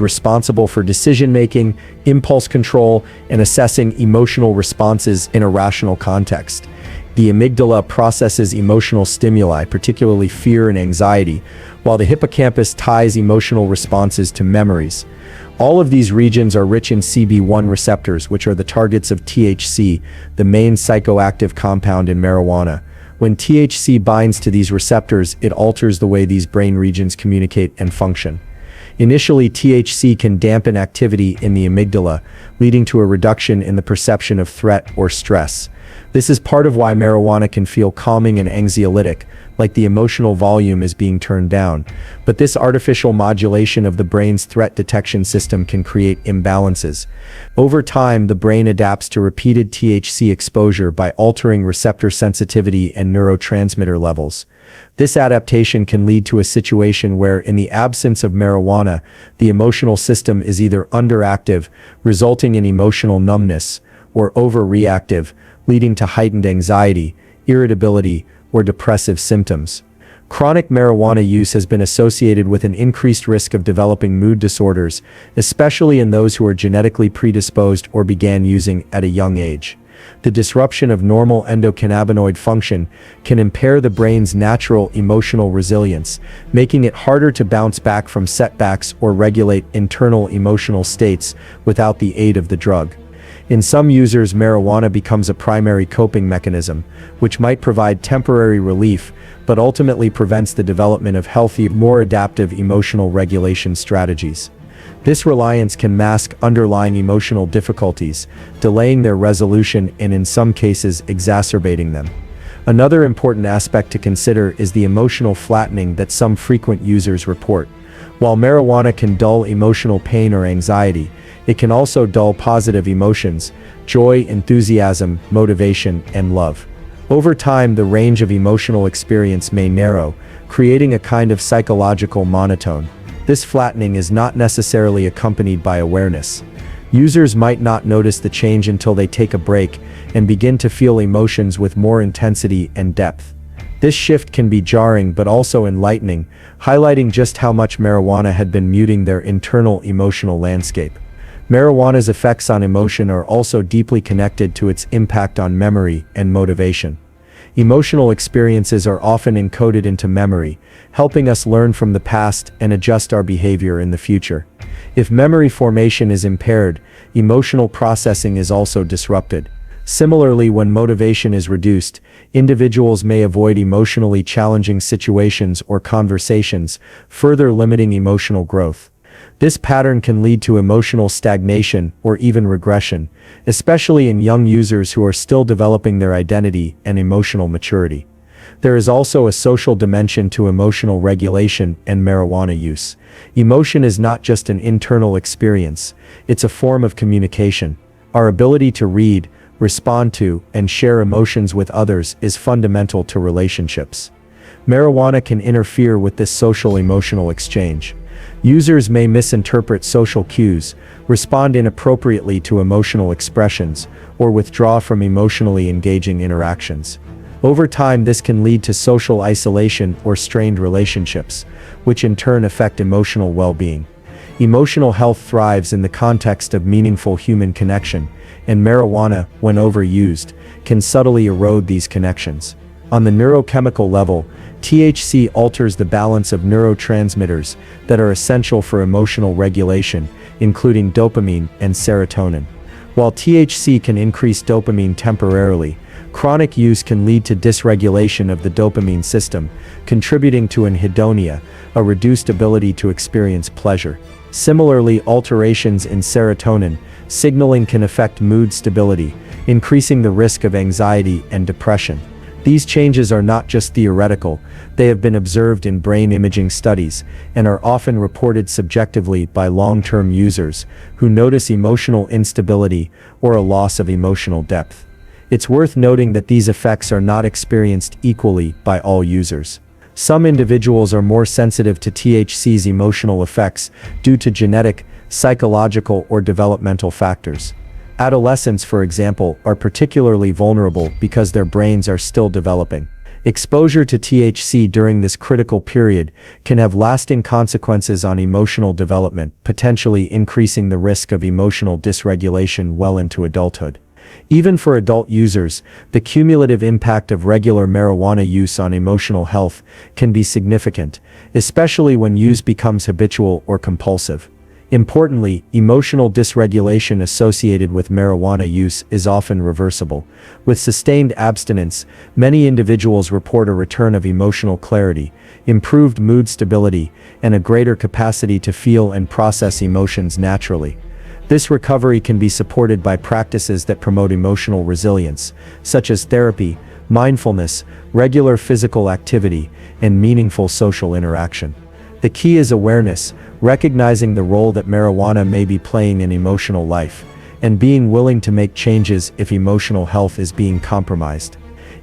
responsible for decision-making, impulse control, and assessing emotional responses in a rational context. The amygdala processes emotional stimuli, particularly fear and anxiety, while the hippocampus ties emotional responses to memories. All of these regions are rich in CB1 receptors, which are the targets of THC, the main psychoactive compound in marijuana. When THC binds to these receptors, it alters the way these brain regions communicate and function. Initially, THC can dampen activity in the amygdala, leading to a reduction in the perception of threat or stress. This is part of why marijuana can feel calming and anxiolytic, like the emotional volume is being turned down. But this artificial modulation of the brain's threat detection system can create imbalances. Over time, the brain adapts to repeated THC exposure by altering receptor sensitivity and neurotransmitter levels. This adaptation can lead to a situation where, in the absence of marijuana, the emotional system is either underactive, resulting in emotional numbness, or overreactive, leading to heightened anxiety, irritability, or depressive symptoms. Chronic marijuana use has been associated with an increased risk of developing mood disorders, especially in those who are genetically predisposed or began using at a young age. The disruption of normal endocannabinoid function can impair the brain's natural emotional resilience, making it harder to bounce back from setbacks or regulate internal emotional states without the aid of the drug. In some users, marijuana becomes a primary coping mechanism, which might provide temporary relief, but ultimately prevents the development of healthy, more adaptive emotional regulation strategies. This reliance can mask underlying emotional difficulties, delaying their resolution and in some cases exacerbating them. Another important aspect to consider is the emotional flattening that some frequent users report. While marijuana can dull emotional pain or anxiety, it can also dull positive emotions, joy, enthusiasm, motivation, and love. Over time, the range of emotional experience may narrow, creating a kind of psychological monotone. This flattening is not necessarily accompanied by awareness. Users might not notice the change until they take a break and begin to feel emotions with more intensity and depth. This shift can be jarring but also enlightening, highlighting just how much marijuana had been muting their internal emotional landscape. Marijuana's effects on emotion are also deeply connected to its impact on memory and motivation. Emotional experiences are often encoded into memory, helping us learn from the past and adjust our behavior in the future. If memory formation is impaired, emotional processing is also disrupted. Similarly, when motivation is reduced, individuals may avoid emotionally challenging situations or conversations, further limiting emotional growth. This pattern can lead to emotional stagnation or even regression, especially in young users who are still developing their identity and emotional maturity. There is also a social dimension to emotional regulation and marijuana use. Emotion is not just an internal experience, it's a form of communication. Our ability to read, respond to, and share emotions with others is fundamental to relationships. Marijuana can interfere with this social-emotional exchange. Users may misinterpret social cues, respond inappropriately to emotional expressions, or withdraw from emotionally engaging interactions. Over time, this can lead to social isolation or strained relationships, which in turn affect emotional well-being. Emotional health thrives in the context of meaningful human connection, and marijuana, when overused, can subtly erode these connections. On the neurochemical level, THC alters the balance of neurotransmitters that are essential for emotional regulation, including dopamine and serotonin. While THC can increase dopamine temporarily, chronic use can lead to dysregulation of the dopamine system, contributing to anhedonia, a reduced ability to experience pleasure. Similarly, alterations in serotonin signaling can affect mood stability, increasing the risk of anxiety and depression. These changes are not just theoretical, they have been observed in brain imaging studies and are often reported subjectively by long-term users who notice emotional instability or a loss of emotional depth. It's worth noting that these effects are not experienced equally by all users. Some individuals are more sensitive to THC's emotional effects due to genetic, psychological, or developmental factors. Adolescents, for example, are particularly vulnerable because their brains are still developing. Exposure to THC during this critical period can have lasting consequences on emotional development, potentially increasing the risk of emotional dysregulation well into adulthood. Even for adult users, the cumulative impact of regular marijuana use on emotional health can be significant, especially when use becomes habitual or compulsive. Importantly, emotional dysregulation associated with marijuana use is often reversible. With sustained abstinence, many individuals report a return of emotional clarity, improved mood stability, and a greater capacity to feel and process emotions naturally. This recovery can be supported by practices that promote emotional resilience, such as therapy, mindfulness, regular physical activity, and meaningful social interaction. The key is awareness, recognizing the role that marijuana may be playing in emotional life, and being willing to make changes if emotional health is being compromised.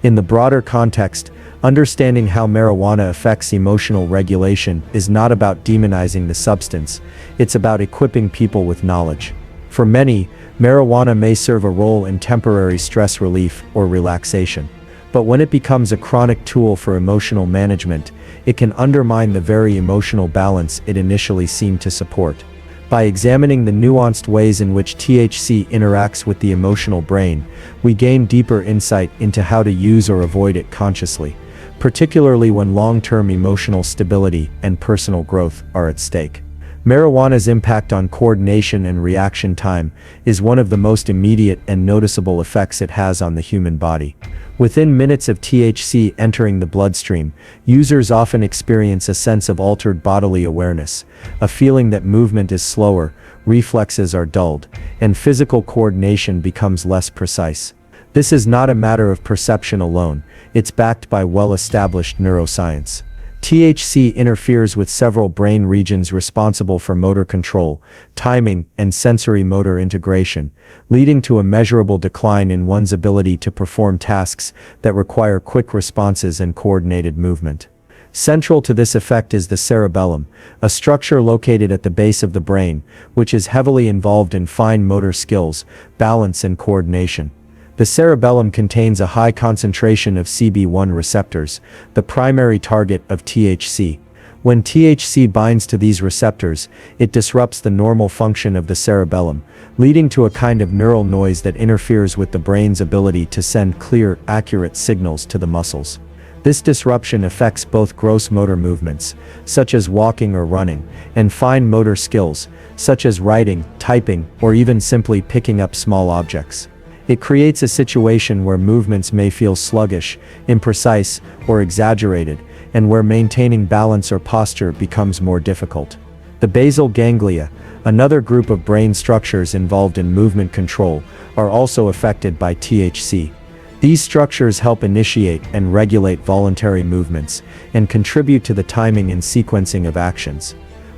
In the broader context, understanding how marijuana affects emotional regulation is not about demonizing the substance, it's about equipping people with knowledge. For many, marijuana may serve a role in temporary stress relief or relaxation. But when it becomes a chronic tool for emotional management, it can undermine the very emotional balance it initially seemed to support. By examining the nuanced ways in which THC interacts with the emotional brain, we gain deeper insight into how to use or avoid it consciously, particularly when long-term emotional stability and personal growth are at stake. Marijuana's impact on coordination and reaction time is one of the most immediate and noticeable effects it has on the human body. Within minutes of THC entering the bloodstream, users often experience a sense of altered bodily awareness, a feeling that movement is slower, reflexes are dulled, and physical coordination becomes less precise. This is not a matter of perception alone, it's backed by well-established neuroscience. THC interferes with several brain regions responsible for motor control, timing, and sensory motor integration, leading to a measurable decline in one's ability to perform tasks that require quick responses and coordinated movement. Central to this effect is the cerebellum, a structure located at the base of the brain, which is heavily involved in fine motor skills, balance, and coordination. The cerebellum contains a high concentration of CB1 receptors, the primary target of THC. When THC binds to these receptors, it disrupts the normal function of the cerebellum, leading to a kind of neural noise that interferes with the brain's ability to send clear, accurate signals to the muscles. This disruption affects both gross motor movements, such as walking or running, and fine motor skills, such as writing, typing, or even simply picking up small objects. It creates a situation where movements may feel sluggish, imprecise, or exaggerated, and where maintaining balance or posture becomes more difficult. The basal ganglia, another group of brain structures involved in movement control, are also affected by THC. These structures help initiate and regulate voluntary movements, and contribute to the timing and sequencing of actions.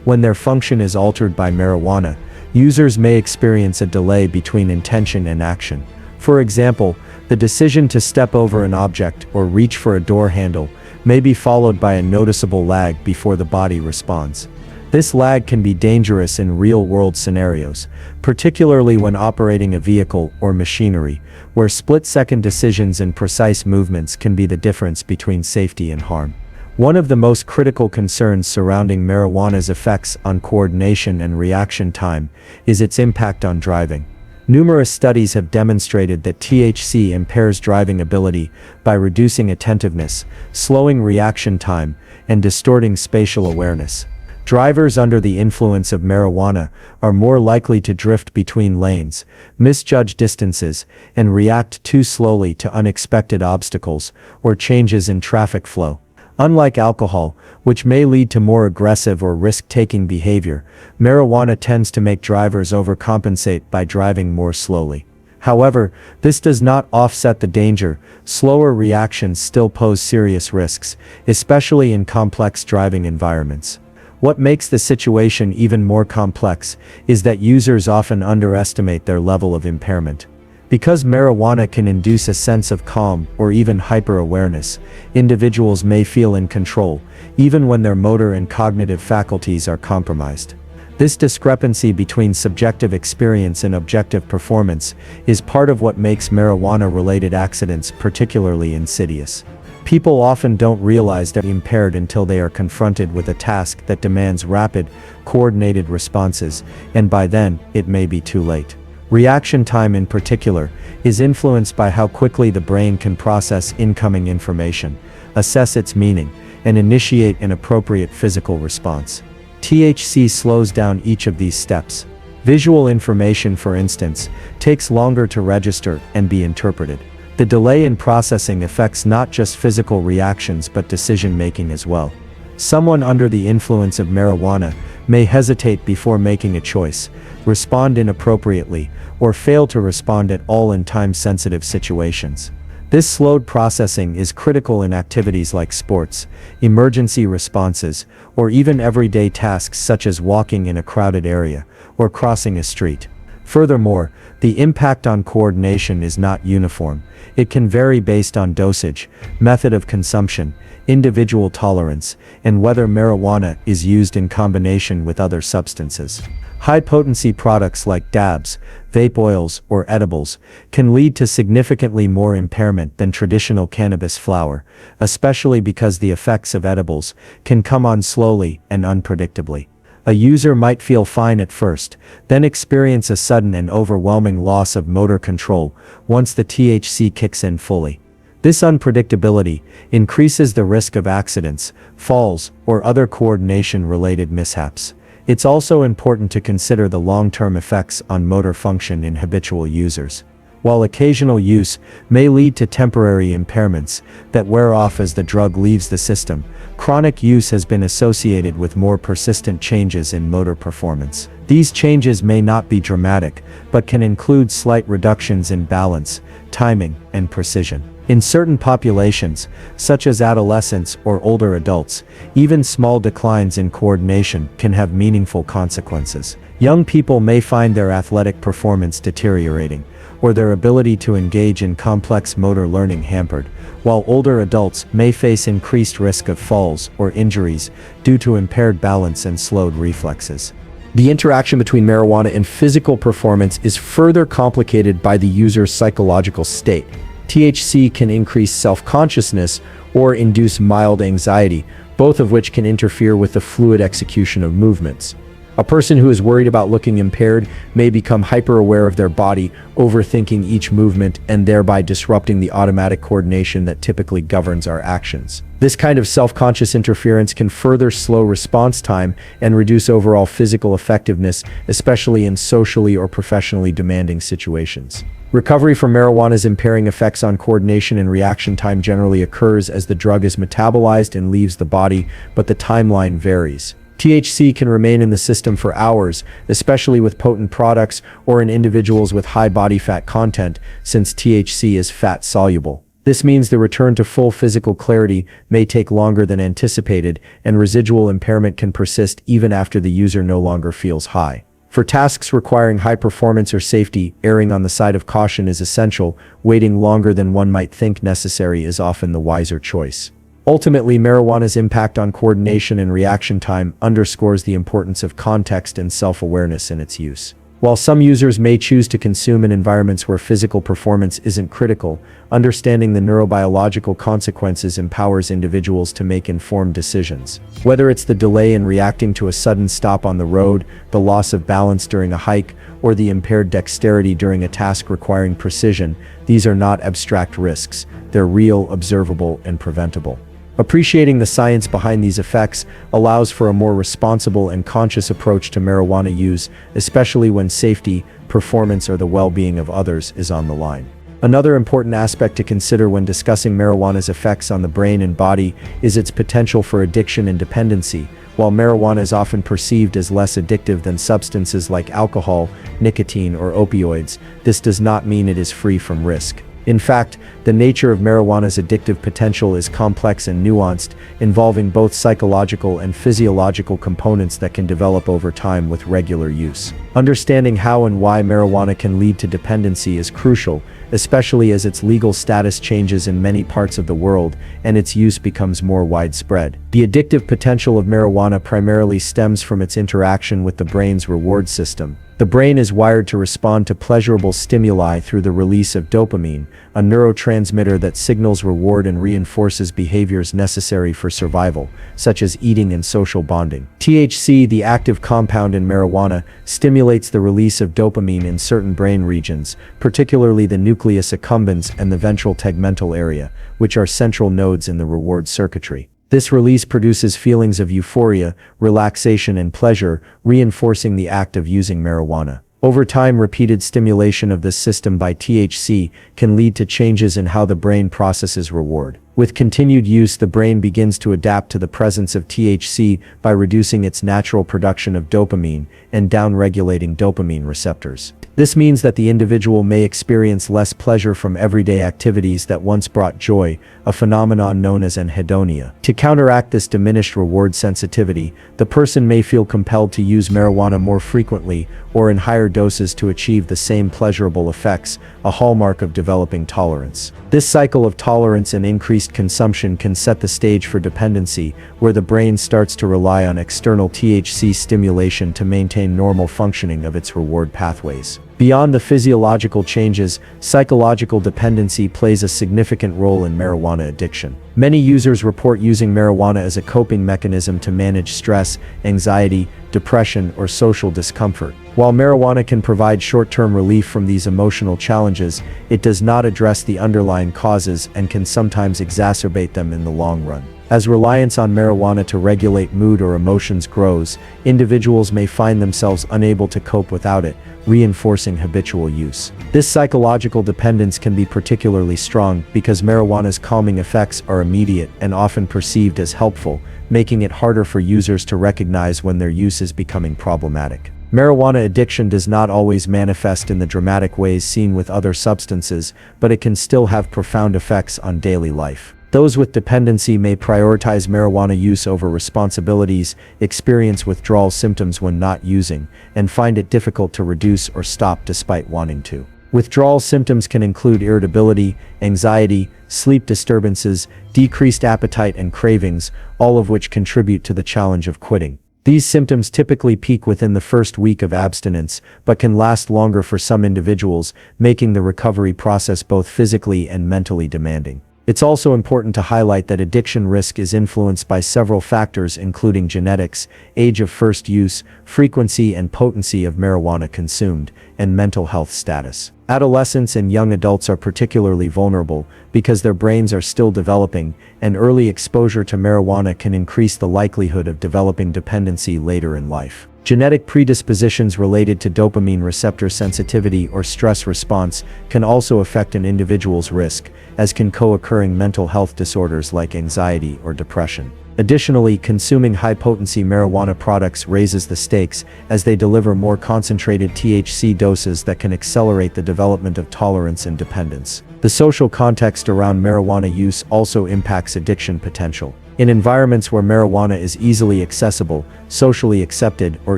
When their function is altered by marijuana, users may experience a delay between intention and action. For example, the decision to step over an object or reach for a door handle may be followed by a noticeable lag before the body responds. This lag can be dangerous in real-world scenarios, particularly when operating a vehicle or machinery, where split-second decisions and precise movements can be the difference between safety and harm. One of the most critical concerns surrounding marijuana's effects on coordination and reaction time is its impact on driving. Numerous studies have demonstrated that THC impairs driving ability by reducing attentiveness, slowing reaction time, and distorting spatial awareness. Drivers under the influence of marijuana are more likely to drift between lanes, misjudge distances, and react too slowly to unexpected obstacles or changes in traffic flow. Unlike alcohol, which may lead to more aggressive or risk-taking behavior, marijuana tends to make drivers overcompensate by driving more slowly. However, this does not offset the danger. Slower reactions still pose serious risks, especially in complex driving environments. What makes the situation even more complex is that users often underestimate their level of impairment. Because marijuana can induce a sense of calm or even hyper-awareness, individuals may feel in control, even when their motor and cognitive faculties are compromised. This discrepancy between subjective experience and objective performance is part of what makes marijuana-related accidents particularly insidious. People often don't realize they're impaired until they are confronted with a task that demands rapid, coordinated responses, and by then, it may be too late. Reaction time in particular is influenced by how quickly the brain can process incoming information, assess its meaning, and initiate an appropriate physical response. THC slows down each of these steps. Visual information, for instance, takes longer to register and be interpreted. The delay in processing affects not just physical reactions but decision-making as well. Someone under the influence of marijuana may hesitate before making a choice, respond inappropriately, or fail to respond at all in time-sensitive situations. This slowed processing is critical in activities like sports, emergency responses, or even everyday tasks such as walking in a crowded area or crossing a street. Furthermore, the impact on coordination is not uniform. It can vary based on dosage, method of consumption, individual tolerance, and whether marijuana is used in combination with other substances. High-potency products like dabs, vape oils, or edibles can lead to significantly more impairment than traditional cannabis flower, especially because the effects of edibles can come on slowly and unpredictably. A user might feel fine at first, then experience a sudden and overwhelming loss of motor control once the THC kicks in fully. This unpredictability increases the risk of accidents, falls, or other coordination-related mishaps. It's also important to consider the long-term effects on motor function in habitual users. While occasional use may lead to temporary impairments that wear off as the drug leaves the system, chronic use has been associated with more persistent changes in motor performance. These changes may not be dramatic, but can include slight reductions in balance, timing, and precision. In certain populations, such as adolescents or older adults, even small declines in coordination can have meaningful consequences. Young people may find their athletic performance deteriorating, or their ability to engage in complex motor learning hampered, while older adults may face increased risk of falls or injuries due to impaired balance and slowed reflexes. The interaction between marijuana and physical performance is further complicated by the user's psychological state. THC can increase self-consciousness or induce mild anxiety, both of which can interfere with the fluid execution of movements. A person who is worried about looking impaired may become hyper-aware of their body, overthinking each movement and thereby disrupting the automatic coordination that typically governs our actions. This kind of self-conscious interference can further slow response time and reduce overall physical effectiveness, especially in socially or professionally demanding situations. Recovery from marijuana's impairing effects on coordination and reaction time generally occurs as the drug is metabolized and leaves the body, but the timeline varies. THC can remain in the system for hours, especially with potent products or in individuals with high body fat content, since THC is fat soluble. This means the return to full physical clarity may take longer than anticipated, and residual impairment can persist even after the user no longer feels high. For tasks requiring high performance or safety, erring on the side of caution is essential. Waiting longer than one might think necessary is often the wiser choice. Ultimately, marijuana's impact on coordination and reaction time underscores the importance of context and self-awareness in its use. While some users may choose to consume in environments where physical performance isn't critical, understanding the neurobiological consequences empowers individuals to make informed decisions. Whether it's the delay in reacting to a sudden stop on the road, the loss of balance during a hike, or the impaired dexterity during a task requiring precision, these are not abstract risks. They're real, observable, and preventable. Appreciating the science behind these effects allows for a more responsible and conscious approach to marijuana use, especially when safety, performance, or the well-being of others is on the line. Another important aspect to consider when discussing marijuana's effects on the brain and body is its potential for addiction and dependency. While marijuana is often perceived as less addictive than substances like alcohol, nicotine, or opioids, this does not mean it is free from risk. In fact, the nature of marijuana's addictive potential is complex and nuanced, involving both psychological and physiological components that can develop over time with regular use. Understanding how and why marijuana can lead to dependency is crucial, especially as its legal status changes in many parts of the world and its use becomes more widespread. The addictive potential of marijuana primarily stems from its interaction with the brain's reward system. The brain is wired to respond to pleasurable stimuli through the release of dopamine, a neurotransmitter that signals reward and reinforces behaviors necessary for survival, such as eating and social bonding. THC, the active compound in marijuana, stimulates the release of dopamine in certain brain regions, particularly the nucleus accumbens and the ventral tegmental area, which are central nodes in the reward circuitry. This release produces feelings of euphoria, relaxation, and pleasure, reinforcing the act of using marijuana. Over time, repeated stimulation of this system by THC can lead to changes in how the brain processes reward. With continued use, the brain begins to adapt to the presence of THC by reducing its natural production of dopamine and downregulating dopamine receptors. This means that the individual may experience less pleasure from everyday activities that once brought joy, a phenomenon known as anhedonia. To counteract this diminished reward sensitivity, the person may feel compelled to use marijuana more frequently or in higher doses to achieve the same pleasurable effects, a hallmark of developing tolerance. This cycle of tolerance and increased consumption can set the stage for dependency, where the brain starts to rely on external THC stimulation to maintain normal functioning of its reward pathways. Beyond the physiological changes, psychological dependency plays a significant role in marijuana addiction. Many users report using marijuana as a coping mechanism to manage stress, anxiety, depression, or social discomfort. While marijuana can provide short-term relief from these emotional challenges, it does not address the underlying causes and can sometimes exacerbate them in the long run. As reliance on marijuana to regulate mood or emotions grows, individuals may find themselves unable to cope without it, reinforcing habitual use. This psychological dependence can be particularly strong because marijuana's calming effects are immediate and often perceived as helpful, making it harder for users to recognize when their use is becoming problematic. Marijuana addiction does not always manifest in the dramatic ways seen with other substances, but it can still have profound effects on daily life. Those with dependency may prioritize marijuana use over responsibilities, experience withdrawal symptoms when not using, and find it difficult to reduce or stop despite wanting to. Withdrawal symptoms can include irritability, anxiety, sleep disturbances, decreased appetite, and cravings, all of which contribute to the challenge of quitting. These symptoms typically peak within the first week of abstinence, but can last longer for some individuals, making the recovery process both physically and mentally demanding. It's also important to highlight that addiction risk is influenced by several factors including genetics, age of first use, frequency and potency of marijuana consumed, and mental health status. Adolescents and young adults are particularly vulnerable because their brains are still developing, and early exposure to marijuana can increase the likelihood of developing dependency later in life. Genetic predispositions related to dopamine receptor sensitivity or stress response can also affect an individual's risk, as can co-occurring mental health disorders like anxiety or depression. Additionally, consuming high-potency marijuana products raises the stakes as they deliver more concentrated THC doses that can accelerate the development of tolerance and dependence. The social context around marijuana use also impacts addiction potential. In environments where marijuana is easily accessible, socially accepted, or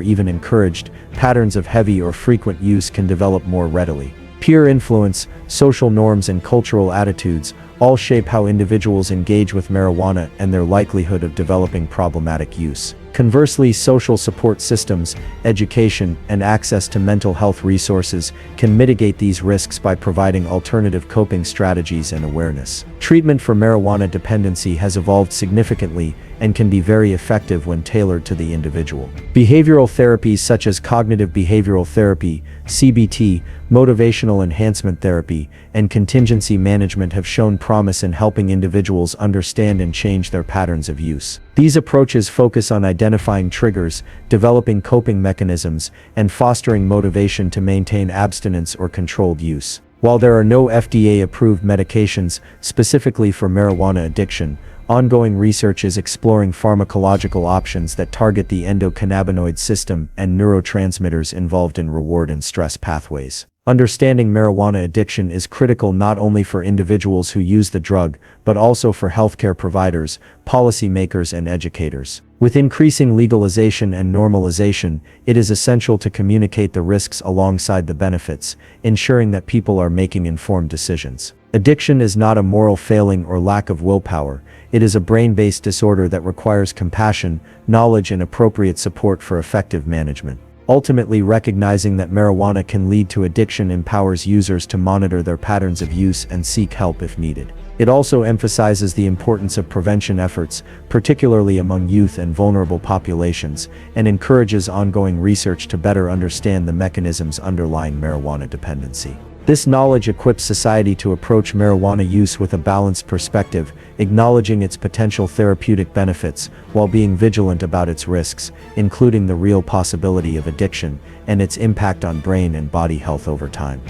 even encouraged, patterns of heavy or frequent use can develop more readily. Peer influence, social norms, and cultural attitudes all shape how individuals engage with marijuana and their likelihood of developing problematic use. Conversely, social support systems, education, and access to mental health resources can mitigate these risks by providing alternative coping strategies and awareness. Treatment for marijuana dependency has evolved significantly and can be very effective when tailored to the individual. Behavioral therapies such as cognitive behavioral therapy, CBT, motivational enhancement therapy, and contingency management have shown promise in helping individuals understand and change their patterns of use. These approaches focus on identifying triggers, developing coping mechanisms, and fostering motivation to maintain abstinence or controlled use. While there are no FDA-approved medications specifically for marijuana addiction, ongoing research is exploring pharmacological options that target the endocannabinoid system and neurotransmitters involved in reward and stress pathways. Understanding marijuana addiction is critical not only for individuals who use the drug, but also for healthcare providers, policymakers, and educators. With increasing legalization and normalization, it is essential to communicate the risks alongside the benefits, ensuring that people are making informed decisions. Addiction is not a moral failing or lack of willpower. It is a brain-based disorder that requires compassion, knowledge, and appropriate support for effective management. Ultimately, recognizing that marijuana can lead to addiction empowers users to monitor their patterns of use and seek help if needed. It also emphasizes the importance of prevention efforts, particularly among youth and vulnerable populations, and encourages ongoing research to better understand the mechanisms underlying marijuana dependency. This knowledge equips society to approach marijuana use with a balanced perspective, acknowledging its potential therapeutic benefits while being vigilant about its risks, including the real possibility of addiction and its impact on brain and body health over time.